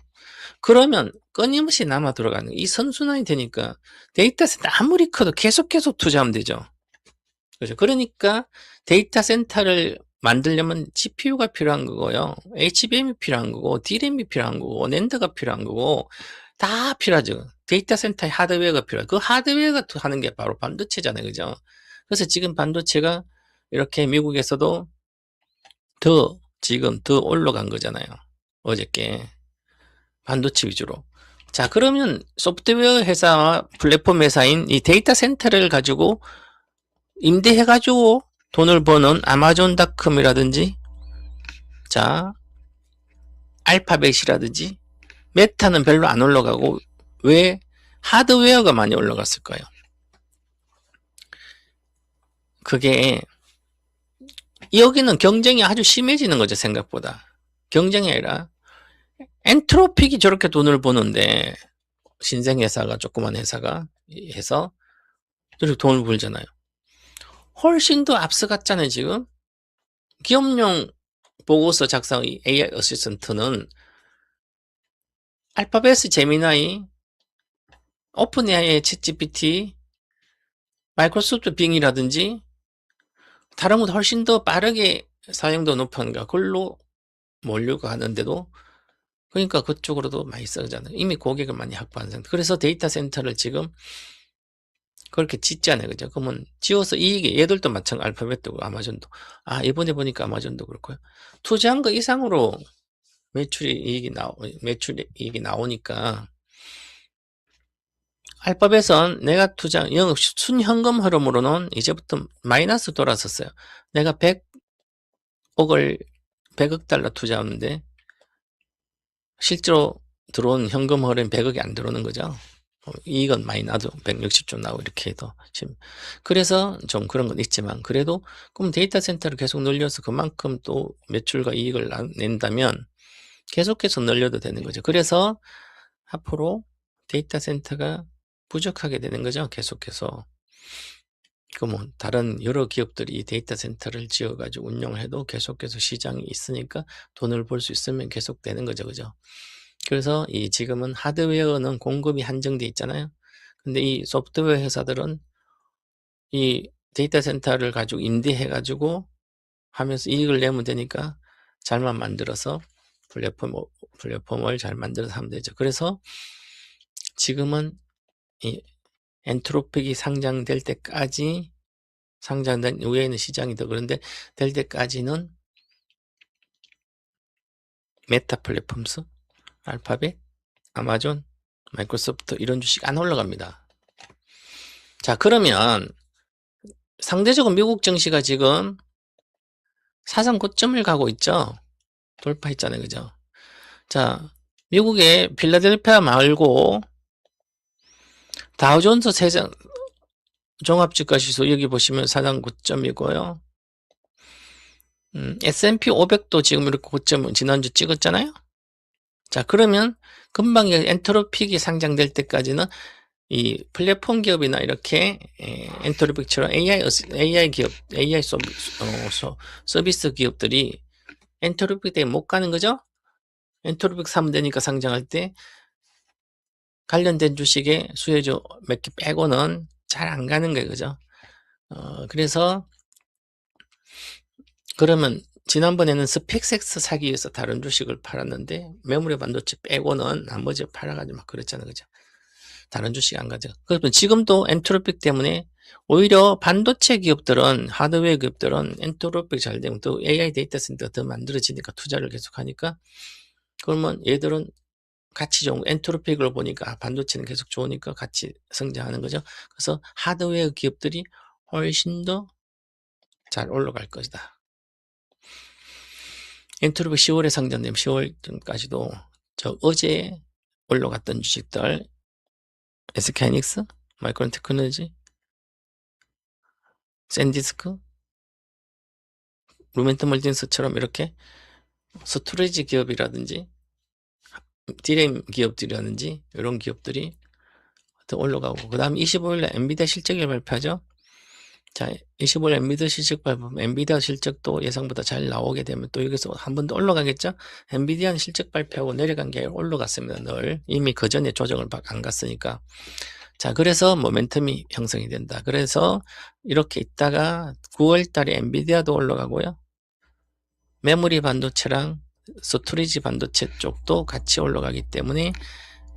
그러면 끊임없이 남아 들어가는 이 선순환이 되니까 데이터 센터 아무리 커도 계속 투자하면 되죠. 그죠? 그러니까 데이터 센터를 만들려면 GPU가 필요한 거고요. HBM이 필요한 거고, DRAM이 필요한 거고, 낸드가 필요한 거고, 다 필요하죠. 데이터 센터에 하드웨어가 필요해요. 그 하드웨어가 하는 게 바로 반도체잖아요. 그죠? 그래서 지금 반도체가 이렇게 미국에서도 지금 더 올라간 거잖아요. 어저께. 반도체 위주로. 자, 그러면 소프트웨어 회사와 플랫폼 회사인 이 데이터 센터를 가지고 임대해가지고 돈을 버는 아마존닷컴이라든지, 자, 알파벳이라든지, 메타는 별로 안 올라가고, 왜 하드웨어가 많이 올라갔을까요? 그게 여기는 경쟁이 아주 심해지는 거죠. 생각보다. 경쟁이 아니라 엔트로픽이 저렇게 돈을 버는데 신생회사가 조그만 회사가 해서 저렇게 돈을 벌잖아요. 훨씬 더 앞서갔잖아요. 지금 기업용 보고서 작성 AI 어시스턴트는 알파벳, 제미나이, 오픈 AI의 챗GPT, 마이크로소프트 빙이라든지 다른 것도 훨씬 더 빠르게 사용도 높은 그걸로 몰려고 하는데도 그러니까 그쪽으로도 많이 쓰잖아요. 이미 고객을 많이 확보한 상태. 그래서 데이터 센터를 지금 그렇게 짓잖아요. 그죠? 그러면 지어서 이익이 얘들도 마찬가지 알파벳도 아마존도. 아, 이번에 보니까 아마존도 그렇고요. 투자한 거 이상으로 매출 이익이 나오니까 알파벳은 내가 투자 영업 순현금 흐름으로는 이제부터 마이너스 돌아섰어요. 내가 100억 달러 투자하는데 실제로 들어온 현금 흐름이 100억이 안 들어오는 거죠. 이익은 많이 나도 160조 나오고 이렇게 해도 그래서 좀 그런 건 있지만 그래도 그럼 데이터 센터를 계속 늘려서 그만큼 또 매출과 이익을 낸다면 계속해서 늘려도 되는 거죠. 그래서 앞으로 데이터 센터가 부족하게 되는 거죠. 계속해서. 그러면 다른 여러 기업들이 이 데이터 센터를 지어가지고 운영을 해도 계속해서 시장이 있으니까 돈을 벌 수 있으면 계속 되는 거죠. 그죠? 그래서 이 지금은 하드웨어는 공급이 한정돼 있잖아요. 근데 이 소프트웨어 회사들은 이 데이터 센터를 가지고 임대해가지고 하면서 이익을 내면 되니까 잘만 만들어서 플랫폼을 잘 만들어서 하면 되죠. 그래서 지금은 이 엔트로픽이 상장될 때까지 상장된 이후에는 시장이 더 그런데 될 때까지는 메타 플랫폼스, 알파벳, 아마존, 마이크로소프트 이런 주식 안 올라갑니다. 자, 그러면 상대적으로 미국 증시가 지금 사상 고점을 가고 있죠. 돌파했잖아요. 그죠? 자, 미국의 필라델피아 말고 다우존스 세장 종합주가지수 여기 보시면 사상 고점이고요. S&P 500도 지금 이렇게 고점 지난주 찍었잖아요. 자, 그러면 금방 엔트로픽이 상장될 때까지는 이 플랫폼 기업이나 이렇게 엔트로픽처럼 AI 기업, AI 서비스 기업들이 엔트로픽 때문에 못 가는 거죠? 엔트로픽 사면 되니까 상장할 때 관련된 주식에 수혜주 몇 개 빼고는 잘 안 가는 거예요. 그죠? 그래서 그러면 지난번에는 스펙섹스 사기 위해서 다른 주식을 팔았는데 메모리 반도체 빼고는 나머지 팔아가지고 막 그랬잖아요. 그죠? 다른 주식 안 가죠. 그러면 지금도 엔트로픽 때문에 오히려 반도체 기업들은 하드웨어 기업들은 엔트로픽 잘 되면 또 AI 데이터 센터가 더 만들어지니까 투자를 계속 하니까 그러면 얘들은 같이 좋은 엔트로픽을 보니까 반도체는 계속 좋으니까 같이 성장하는 거죠. 그래서 하드웨어 기업들이 훨씬 더 잘 올라갈 것이다. 엔트로픽 10월에 상장되면 10월까지도 저 어제 올라갔던 주식들 SK하이닉스, 마이크론 테크놀로지, 샌디스크, 루멘트 멀틴스처럼 이렇게 스토리지 기업이라든지 디램 기업들이라든지 이런 기업들이 더 올라가고 그 다음 25일에 엔비디아 실적을 발표하죠. 자, 25일 엔비디아 실적 발표하면 엔비디아 실적도 예상보다 잘 나오게 되면 또 여기서 한 번 더 올라가겠죠. 엔비디아는 실적 발표하고 내려간 게 올라갔습니다. 늘 이미 그 전에 조정을 안 갔으니까. 자, 그래서 모멘텀이 형성이 된다. 그래서 이렇게 있다가 9월 달에 엔비디아도 올라가고요. 메모리 반도체랑 스토리지 반도체 쪽도 같이 올라가기 때문에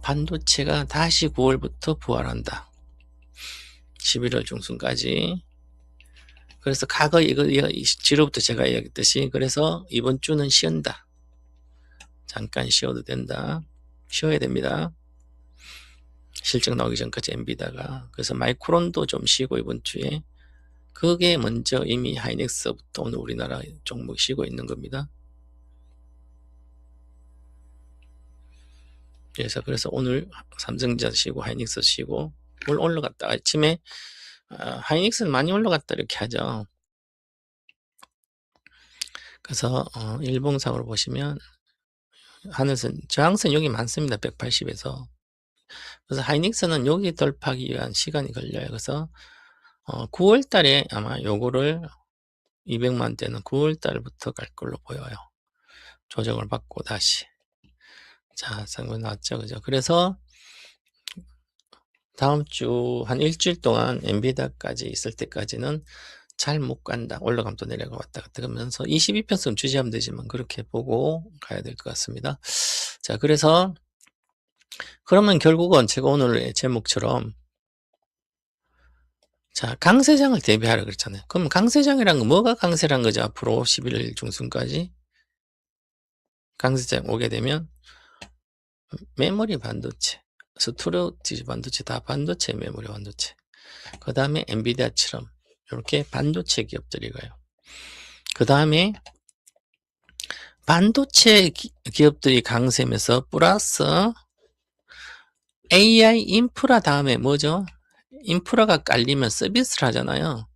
반도체가 다시 9월부터 부활한다. 11월 중순까지. 그래서 과거 이거 지로부터 제가 이야기했듯이 그래서 이번 주는 쉬었다. 잠깐 쉬어도 된다. 쉬어야 됩니다. 실적 나오기 전까지 엔비디아가. 그래서 마이크론도 좀 쉬고 이번 주에. 그게 먼저 이미 하이닉스부터 오늘 우리나라 종목 쉬고 있는 겁니다. 그래서 오늘 삼성전자 쉬고 하이닉스 쉬고 오늘 올라갔다 아침에 하이닉스는 많이 올라갔다 이렇게 하죠. 그래서 일봉상으로 보시면 하늘선 저항선 여기 많습니다. 180에서. 그래서 하이닉스는 여기 돌파하기 위한 시간이 걸려요. 그래서 9월 달에 아마 요거를 200만 대는 9월 달부터 갈 걸로 보여요. 조정을 받고 다시. 자, 상권 나왔죠. 그죠? 그래서 다음 주 한 일주일 동안 엔비디아까지 있을 때까지는 잘 못 간다. 올라가면 또 내려가 왔다 갔다 하면서 22편선 주지하면 되지만 그렇게 보고 가야 될 것 같습니다. 자, 그래서 그러면 결국은 제가 오늘 제목처럼 자, 강세장을 대비하라 그랬잖아요. 그럼 강세장이란 건 뭐가 강세란 거죠? 앞으로 11일 중순까지 강세장 오게 되면 메모리 반도체, 스토리지 반도체 다 반도체 메모리 반도체. 그 다음에 엔비디아처럼 이렇게 반도체 기업들이 가요. 그 다음에 반도체 기업들이 강세면서 플러스 AI 인프라 다음에 뭐죠? 인프라가 깔리면 서비스를 하잖아요.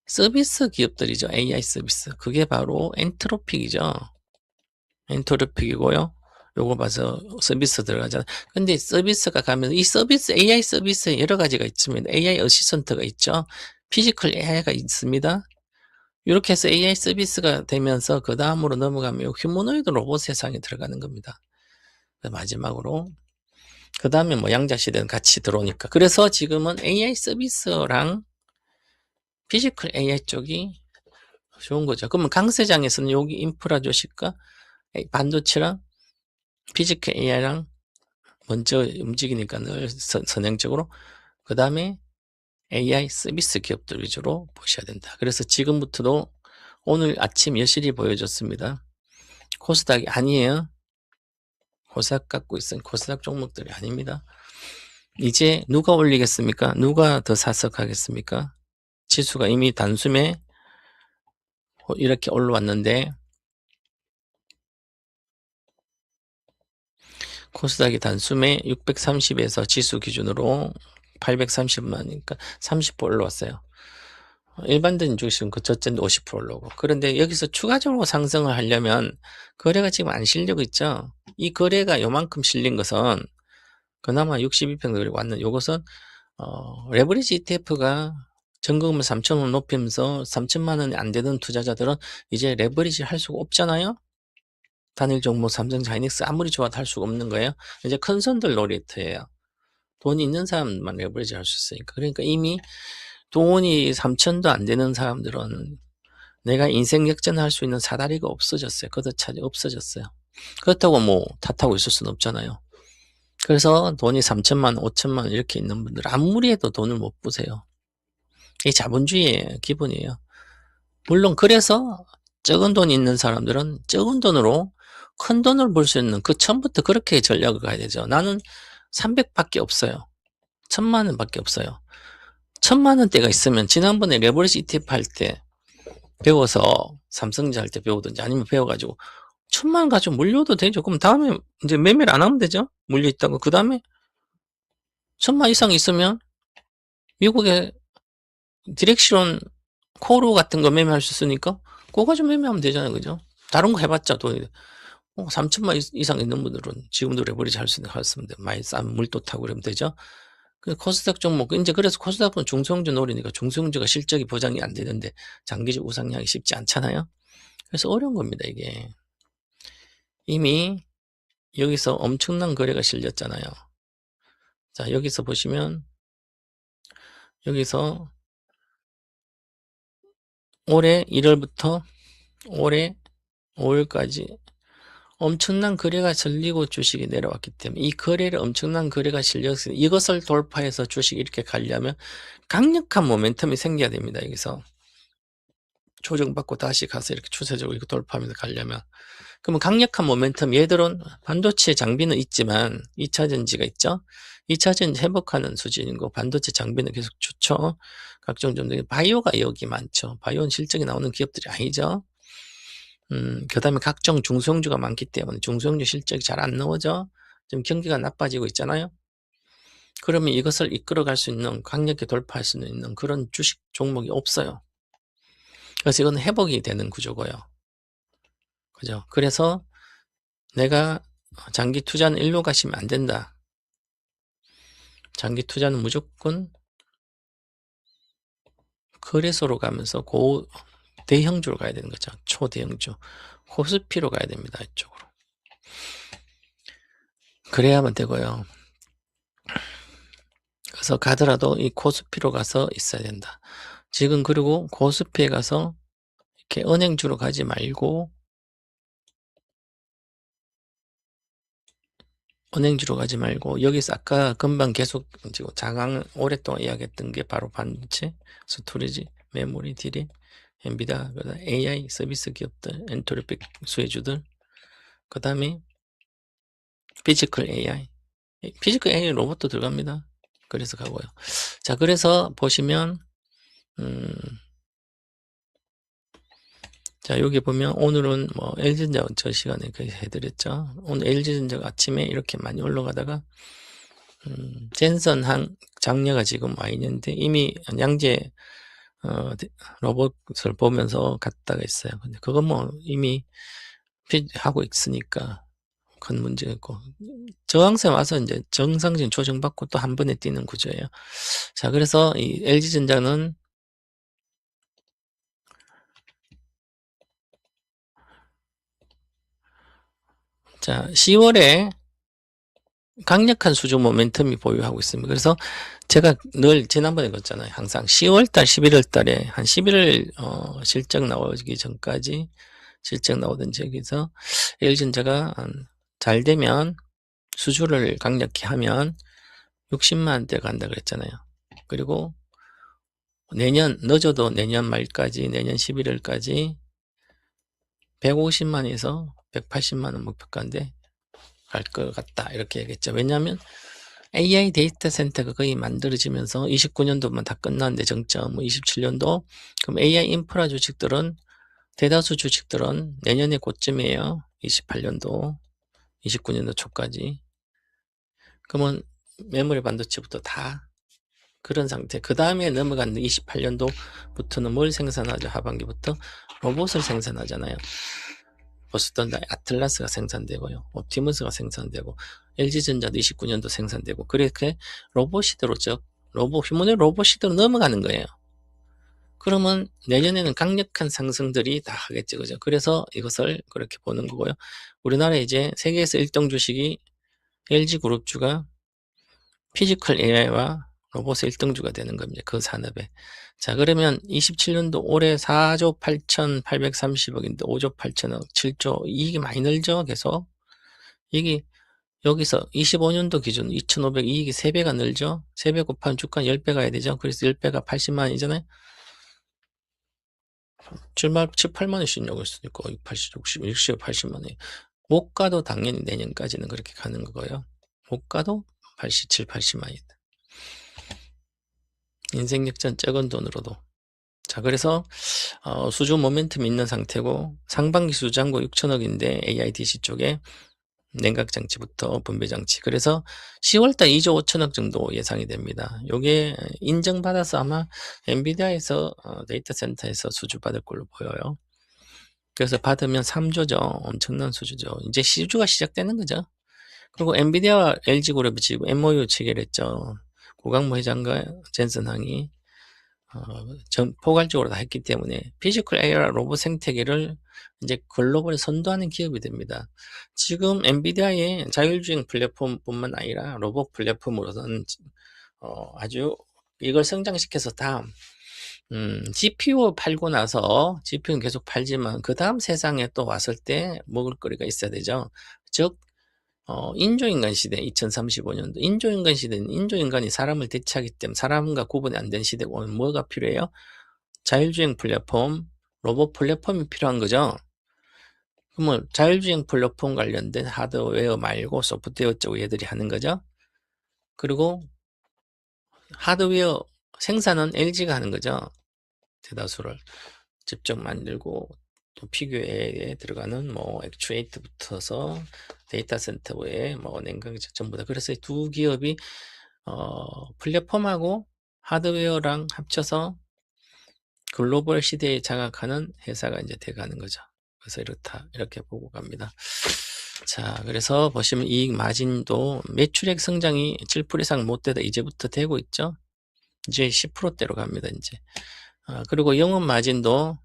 서비스 기업들이죠. AI 서비스. 그게 바로 엔트로픽이죠. 엔트로픽이고요. 요거 봐서 서비스 들어가잖아요. 근데 서비스가 가면 이 서비스, AI 서비스에 여러 가지가 있습니다. AI 어시스턴트가 있죠. 피지컬 AI가 있습니다. 이렇게 해서 AI 서비스가 되면서 그 다음으로 넘어가면 휴머노이드 로봇 세상에 들어가는 겁니다. 마지막으로 그 다음에 뭐 양자시대는 같이 들어오니까 그래서 지금은 AI 서비스랑 피지컬 AI 쪽이 좋은 거죠. 그러면 강세장에서는 여기 인프라 주식과 반도체랑 피지컬 AI랑 먼저 움직이니까 늘 선행적으로 그 다음에 AI 서비스 기업들 위주로 보셔야 된다. 그래서 지금부터도 오늘 아침 여실히 보여줬습니다. 코스닥이 아니에요. 코스닥 갖고 있은 코스닥 종목들이 아닙니다. 이제 누가 올리겠습니까? 누가 더 사석하겠습니까? 지수가 이미 단숨에 이렇게 올라왔는데 코스닥이 단숨에 630에서 지수 기준으로 830만이니까 30% 올라왔어요. 일반적인 주식은 그 저점도 50% 올라오고 그런데 여기서 추가적으로 상승을 하려면 거래가 지금 안 실리고 있죠. 이 거래가 요만큼 실린 것은 그나마 62평 그리고 왔는 요것은 레버리지 ETF가 전거금을 3,000원 높이면서 3천만 원이 안 되는 투자자들은 이제 레버리지 할 수가 없잖아요. 단일 종목 삼성전자 하이닉스 아무리 좋아도 할 수가 없는 거예요. 이제 큰 손들 놀이터예요. 돈이 있는 사람만 레버리지 할 수 있으니까. 그러니까 이미 돈이 3천도 안 되는 사람들은 내가 인생 역전할 수 있는 사다리가 없어졌어요. 걷어차지 없어졌어요. 그렇다고 뭐 탓하고 있을 수는 없잖아요. 그래서 돈이 3천만 원, 5천만 원 이렇게 있는 분들 아무리 해도 돈을 못 부세요. 이게 자본주의의 기본이에요. 물론 그래서 적은 돈이 있는 사람들은 적은 돈으로 큰 돈을 벌 수 있는 그 처음부터 그렇게 전략을 가야 되죠. 나는 300밖에 없어요. 1000만 원밖에 없어요. 1000만 원대가 있으면 지난번에 레버리지 ETF 할 때 배워서 삼성전자 할 때 배우든지 아니면 배워가지고 1000만 원 가지고 물려도 되죠. 그럼 다음에 이제 매매를 안 하면 되죠. 물려 있다고. 그 다음에 1000만 이상 있으면 미국의 디렉시론 코로 같은 거 매매할 수 있으니까 그거 가지고 매매하면 되잖아요. 그죠? 다른 거 해봤자 돈이 3천만 이상 있는 분들은 지금도 레버리지 할 수 있는데 많이 싼 물도 타고 그러면 되죠. 그 코스닥 종목 이제 그래서 코스닥은 중소형주 노리니까 중소형주가 실적이 보장이 안 되는데 장기적 우상향이 쉽지 않잖아요. 그래서 어려운 겁니다. 이게 이미 여기서 엄청난 거래가 실렸잖아요. 자 여기서 보시면 여기서 올해 1월부터 올해 5월까지 엄청난 거래가 실리고 주식이 내려왔기 때문에 이 거래를 엄청난 거래가 실려서 이것을 돌파해서 주식이 이렇게 가려면 강력한 모멘텀이 생겨야 됩니다. 여기서 조정받고 다시 가서 이렇게 추세적으로 이렇게 돌파하면서 가려면 그러면 강력한 모멘텀 얘들은 반도체 장비는 있지만 2차전지가 있죠. 2차전지 회복하는 수준이고 반도체 장비는 계속 좋죠. 각종 좀 바이오가 여기 많죠. 바이오는 실적이 나오는 기업들이 아니죠. 그 다음에 각종 중소형주가 많기 때문에 중소형주 실적이 잘 안 나오죠. 지금 경기가 나빠지고 있잖아요. 그러면 이것을 이끌어갈 수 있는 강력히 돌파할 수 있는 그런 주식 종목이 없어요. 그래서 이건 회복이 되는 구조고요. 그죠? 그래서 내가 장기 투자는 일로 가시면 안 된다. 장기 투자는 무조건 거래소로 가면서 대형주로 가야 되는 거죠. 초대형주. 코스피로 가야 됩니다. 이쪽으로. 그래야만 되고요. 그래서 가더라도 이 코스피로 가서 있어야 된다. 지금 그리고 코스피에 가서 이렇게 은행주로 가지 말고 여기서 아까 금방 계속 지금 자강 오랫동안 이야기했던 게 바로 반도체, 스토리지, 메모리, 디램, 엔비디아, 그다음 AI 서비스 기업들, 엔트로픽 수혜주들, 그다음에 피지컬 AI. 피지컬 AI 로봇도 들어갑니다. 그래서 가고요. 자, 그래서 보시면 자, 여기 보면 오늘은 뭐 LG전자 저 시간에 해드렸죠. 오늘 LG전자가 아침에 이렇게 많이 올라가다가 젠선 장녀가 지금 와 있는데 이미 양재 로봇을 보면서 갔다가 있어요. 근데 그건 뭐 이미 하고 있으니까 큰 문제가 있고 저항세 와서 이제 정상적인 조정받고 또 한 번에 뛰는 구조예요. 자, 그래서 이 LG전자는 자 10월에 강력한 수주 모멘텀이 보유하고 있습니다. 그래서 제가 늘 지난번에 그랬잖아요. 항상 10월달, 11월달에 한 11월 실적 나오기 전까지 실적 나오던 지역에서 LG전자가 잘 되면 수주를 강력히 하면 60만 원대 간다 그랬잖아요. 그리고 늦어도 내년 말까지, 내년 11월까지 150만에서 180만 원 목표가인데 갈 것 같다. 이렇게 얘기했죠. 왜냐하면 AI 데이터 센터가 거의 만들어지면서 29년도만 다 끝났는데 정점, 27년도. 그럼 AI 인프라 주식들은 대다수 주식들은 내년에 고점이에요. 28년도, 29년도 초까지. 그러면 메모리 반도체부터 다 그런 상태. 그 다음에 넘어간 28년도부터는 뭘 생산하죠? 하반기부터 로봇을 생산하잖아요. 보스턴 아틀라스가 생산되고요. 옵티머스가 생산되고 LG전자도 29년도 생산되고 그렇게 로봇 시대로 휴머노 로봇 시대로 넘어가는 거예요. 그러면 내년에는 강력한 상승들이 다 하겠죠. 그죠? 그래서 이것을 그렇게 보는 거고요. 우리나라에 이제 세계에서 1등 주식이 LG그룹주가 피지컬 AI와 로봇의 1등주가 되는 겁니다. 그 산업에. 자, 그러면 27년도 올해 4조 8,830억인데 5조 8천억, 7조 이익이 많이 늘죠. 계속. 이게 여기서 25년도 기준 2,500 이익이 3배가 늘죠. 3배 곱하면 주가 10배 가야 되죠. 그래서 10배가 80만 원이잖아요. 7, 8만 원씩 요구할 수도 있고 80, 60, 60, 80만 원. 못 가도 당연히 내년까지는 그렇게 가는 거고요. 못 가도 87, 80만 원이다. 인생 역전 적은 돈으로도. 자, 그래서 수주 모멘텀이 있는 상태고 상반기 수장고 6천억인데 AIDC 쪽에 냉각장치부터 분배장치. 그래서 10월달 2조 5천억 정도 예상이 됩니다. 요게 인정받아서 아마 엔비디아에서 데이터 센터에서 수주 받을 걸로 보여요. 그래서 받으면 3조죠. 엄청난 수주죠. 이제 수주가 시작되는 거죠. 그리고 엔비디아와 LG그룹이 지금 MOU 체결했죠. 고강모 회장과 젠슨 항이 포괄적으로 다 했기 때문에 피지컬 AI 로봇 생태계를 이제 글로벌에 선도하는 기업이 됩니다. 지금 엔비디아의 자율주행 플랫폼뿐만 아니라 로봇 플랫폼으로서는 아주 이걸 성장시켜서 다음 GPU 팔고 나서 GPU는 계속 팔지만 그 다음 세상에 또 왔을 때 먹을 거리가 있어야 되죠. 즉 인조인간 시대 2035년도 인조인간 시대는 인조인간이 사람을 대체하기 때문에 사람과 구분이 안 된 시대고 뭐가 필요해요? 자율주행 플랫폼, 로봇 플랫폼이 필요한 거죠. 그러면 자율주행 플랫폼 관련된 하드웨어 말고 소프트웨어 쪽 얘들이 하는 거죠. 그리고 하드웨어 생산은 LG가 하는 거죠. 대다수를 직접 만들고 또 피규어에 들어가는 뭐 액추에이터부터서 데이터 센터에 뭐 냉각제 전부 다. 그래서 두 기업이 플랫폼하고 하드웨어랑 합쳐서 글로벌 시대에 장악하는 회사가 이제 돼 가는 거죠. 그래서 이렇다. 이렇게 보고 갑니다. 자, 그래서 보시면 이익 마진도 매출액 성장이 7% 이상 못 되다 이제부터 되고 있죠. 이제 10%대로 갑니다, 이제. 그리고 영업 마진이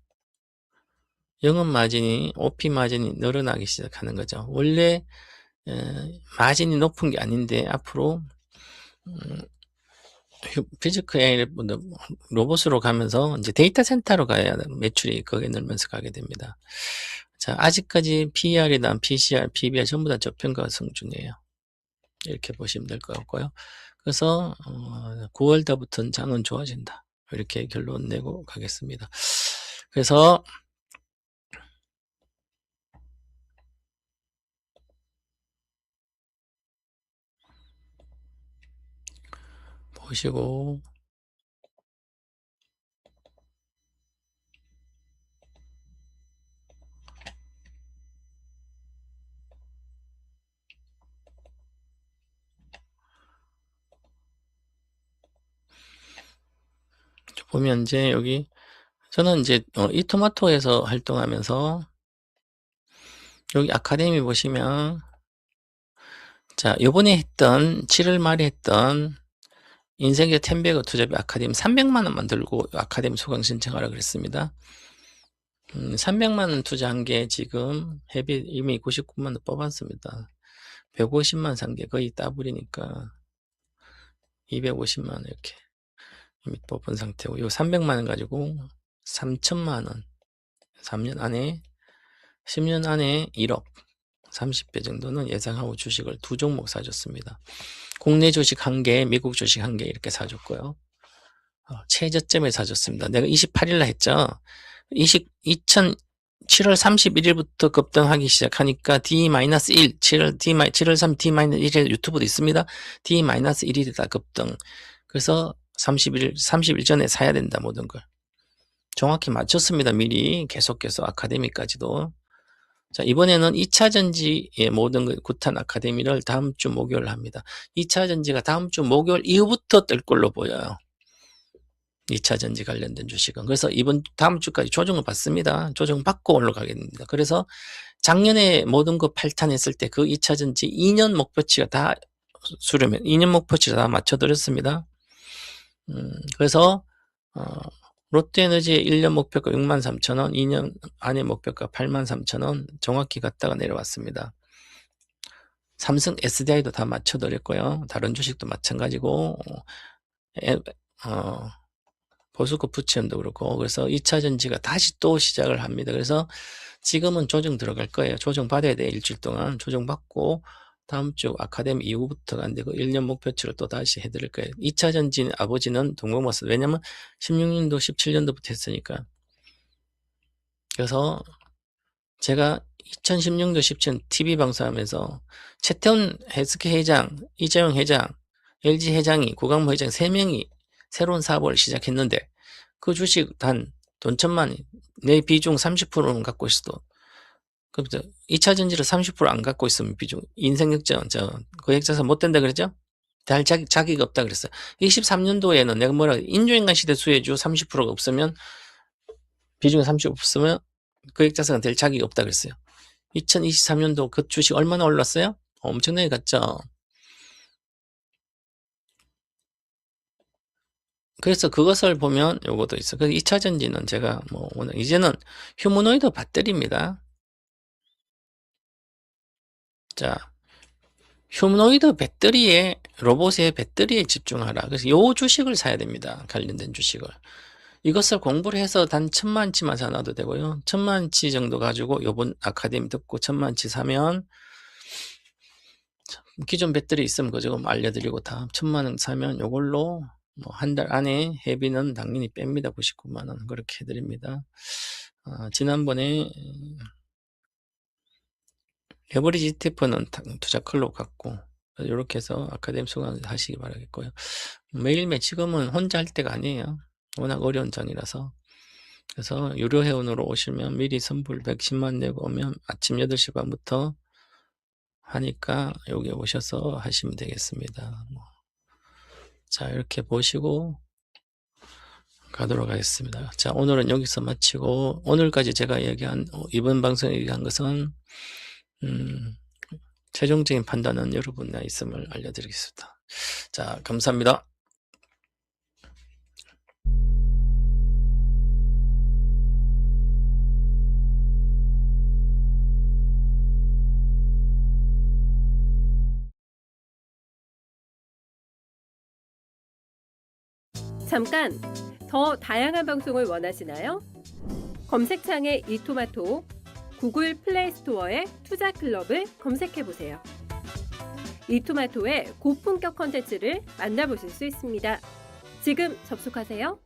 OP 마진이 늘어나기 시작하는 거죠. 원래 마진이 높은 게 아닌데 앞으로 피지컬 AI 로봇으로 가면서 이제 데이터 센터로 가야 매출이 거기에 늘면서 가게 됩니다. 자, 아직까지 PER이나 PCR, PBR 전부 다 저평가 성준이에요. 이렇게 보시면 될 것 같고요. 그래서 9월 달부터는 장은 좋아진다. 이렇게 결론 내고 가겠습니다. 그래서 보시고 보면 이제 여기 저는 이제 이토마토에서 활동하면서 여기 아카데미 보시면 자, 요번에 했던 7월 말에 했던 인생의 텐베거 투자비 아카데미 300만 원만 들고 아카데미 소강 신청하라 그랬습니다. 300만 원 투자한 게 지금 헤비 이미 99만 원 뽑았습니다. 150만 산 게 거의 따블이니까 250만 원 이렇게 이미 뽑은 상태고 요 300만 원 가지고 3천만 원 3년 안에 10년 안에 1억 30배 정도는 예상하고 주식을 2종목 사줬습니다. 국내 주식 1개, 미국 주식 1개 이렇게 사줬고요. 최저점에 사줬습니다. 내가 28일 날 했죠. 7월 31일부터 급등하기 시작하니까 D-1, 7월 3 D-1에 유튜브도 있습니다. D-1이다 급등. 그래서 30일 전에 사야 된다, 모든 걸. 정확히 맞췄습니다. 미리 계속해서 아카데미까지도. 자, 이번에는 2차 전지의 모든 구탄 아카데미를 다음 주 목요일 합니다. 2차 전지가 다음 주 목요일 이후부터 뜰 걸로 보여요. 2차 전지 관련된 주식은. 그래서 다음 주까지 조정을 받습니다. 조정 받고 올라가게 됩니다. 그래서 작년에 모든 거 팔탄했을 때 그 2차 전지 2년 목표치가 다 수렴해, 2년 목표치가 다 맞춰드렸습니다. 그래서, 롯데에너지의 1년 목표가 63,000원, 2년 안에 목표가 83,000원 정확히 갔다가 내려왔습니다. 삼성 SDI도 다 맞춰드렸고요. 다른 주식도 마찬가지고, 보수급 부채연도 그렇고, 그래서 2차 전지가 다시 또 시작을 합니다. 그래서 지금은 조정 들어갈 거예요. 조정 받아야 돼. 일주일 동안 조정 받고 다음 주 아카데미 이후부터가 안 되고 1년 목표치를 또 다시 해드릴 거예요. 2차 전지 아버지는 동공모스. 왜냐면 16년도 17년도부터 했으니까. 그래서 제가 2016년도 17년 TV 방송하면서 최태원 헬스케 회장, 이재용 회장, LG 회장이, 구강모 회장 3명이 새로운 사업을 시작했는데 그 주식 단 돈 1,000만, 내 비중 30%는 갖고 있어도, 그럼 2차 전지를 30% 안 갖고 있으면 비중, 인생 역전, 거액자산 못 된다 그러죠? 달 자기가 없다 그랬어요. 23년도에는 내가 인조인간 시대 수혜주 30%가 없으면, 비중이 30% 없으면 거액자산은 될 자격이 없다 그랬어요. 2023년도 그 주식 얼마나 올랐어요? 엄청나게 갔죠. 그래서 그것을 보면 요것도 있어. 그 2차 전지는 제가 오늘 이제는 휴머노이드 배터리입니다. 자, 휴머노이드 배터리에, 로봇의 배터리에 집중하라. 그래서 요 주식을 사야 됩니다. 관련된 주식을. 이것을 공부를 해서 단 1,000만치만 사놔도 되고요. 1,000만치 정도 가지고 요번 아카데미 듣고 1,000만치 사면, 기존 배터리 있으면 그거 조금 알려드리고 다 1,000만 원 사면 요걸로 한 달 안에 회비는 당연히 뺍니다. 99만 원 그렇게 해드립니다. 지난번에 레버리지 ETF는 투자 클럽 같고 이렇게 해서 아카데미 수강 하시기 바라겠고요. 매일매일 지금은 혼자 할 때가 아니에요. 워낙 어려운 전이라서. 그래서 유료 회원으로 오시면 미리 선불 110만 내고 오면 아침 8시 반부터 하니까 여기 오셔서 하시면 되겠습니다. 자, 이렇게 보시고 가도록 하겠습니다. 자, 오늘은 여기서 마치고, 오늘까지 제가 얘기한, 이번 방송에 얘기한 것은, 최종적인 판단은 여러분에 있음을 알려드리겠습니다. 자, 감사합니다.
잠깐! 더 다양한 방송을 원하시나요? 검색창에 이토마토, 구글 플레이 스토어에 투자클럽을 검색해보세요. 이토마토의 고품격 컨텐츠를 만나보실 수 있습니다. 지금 접속하세요.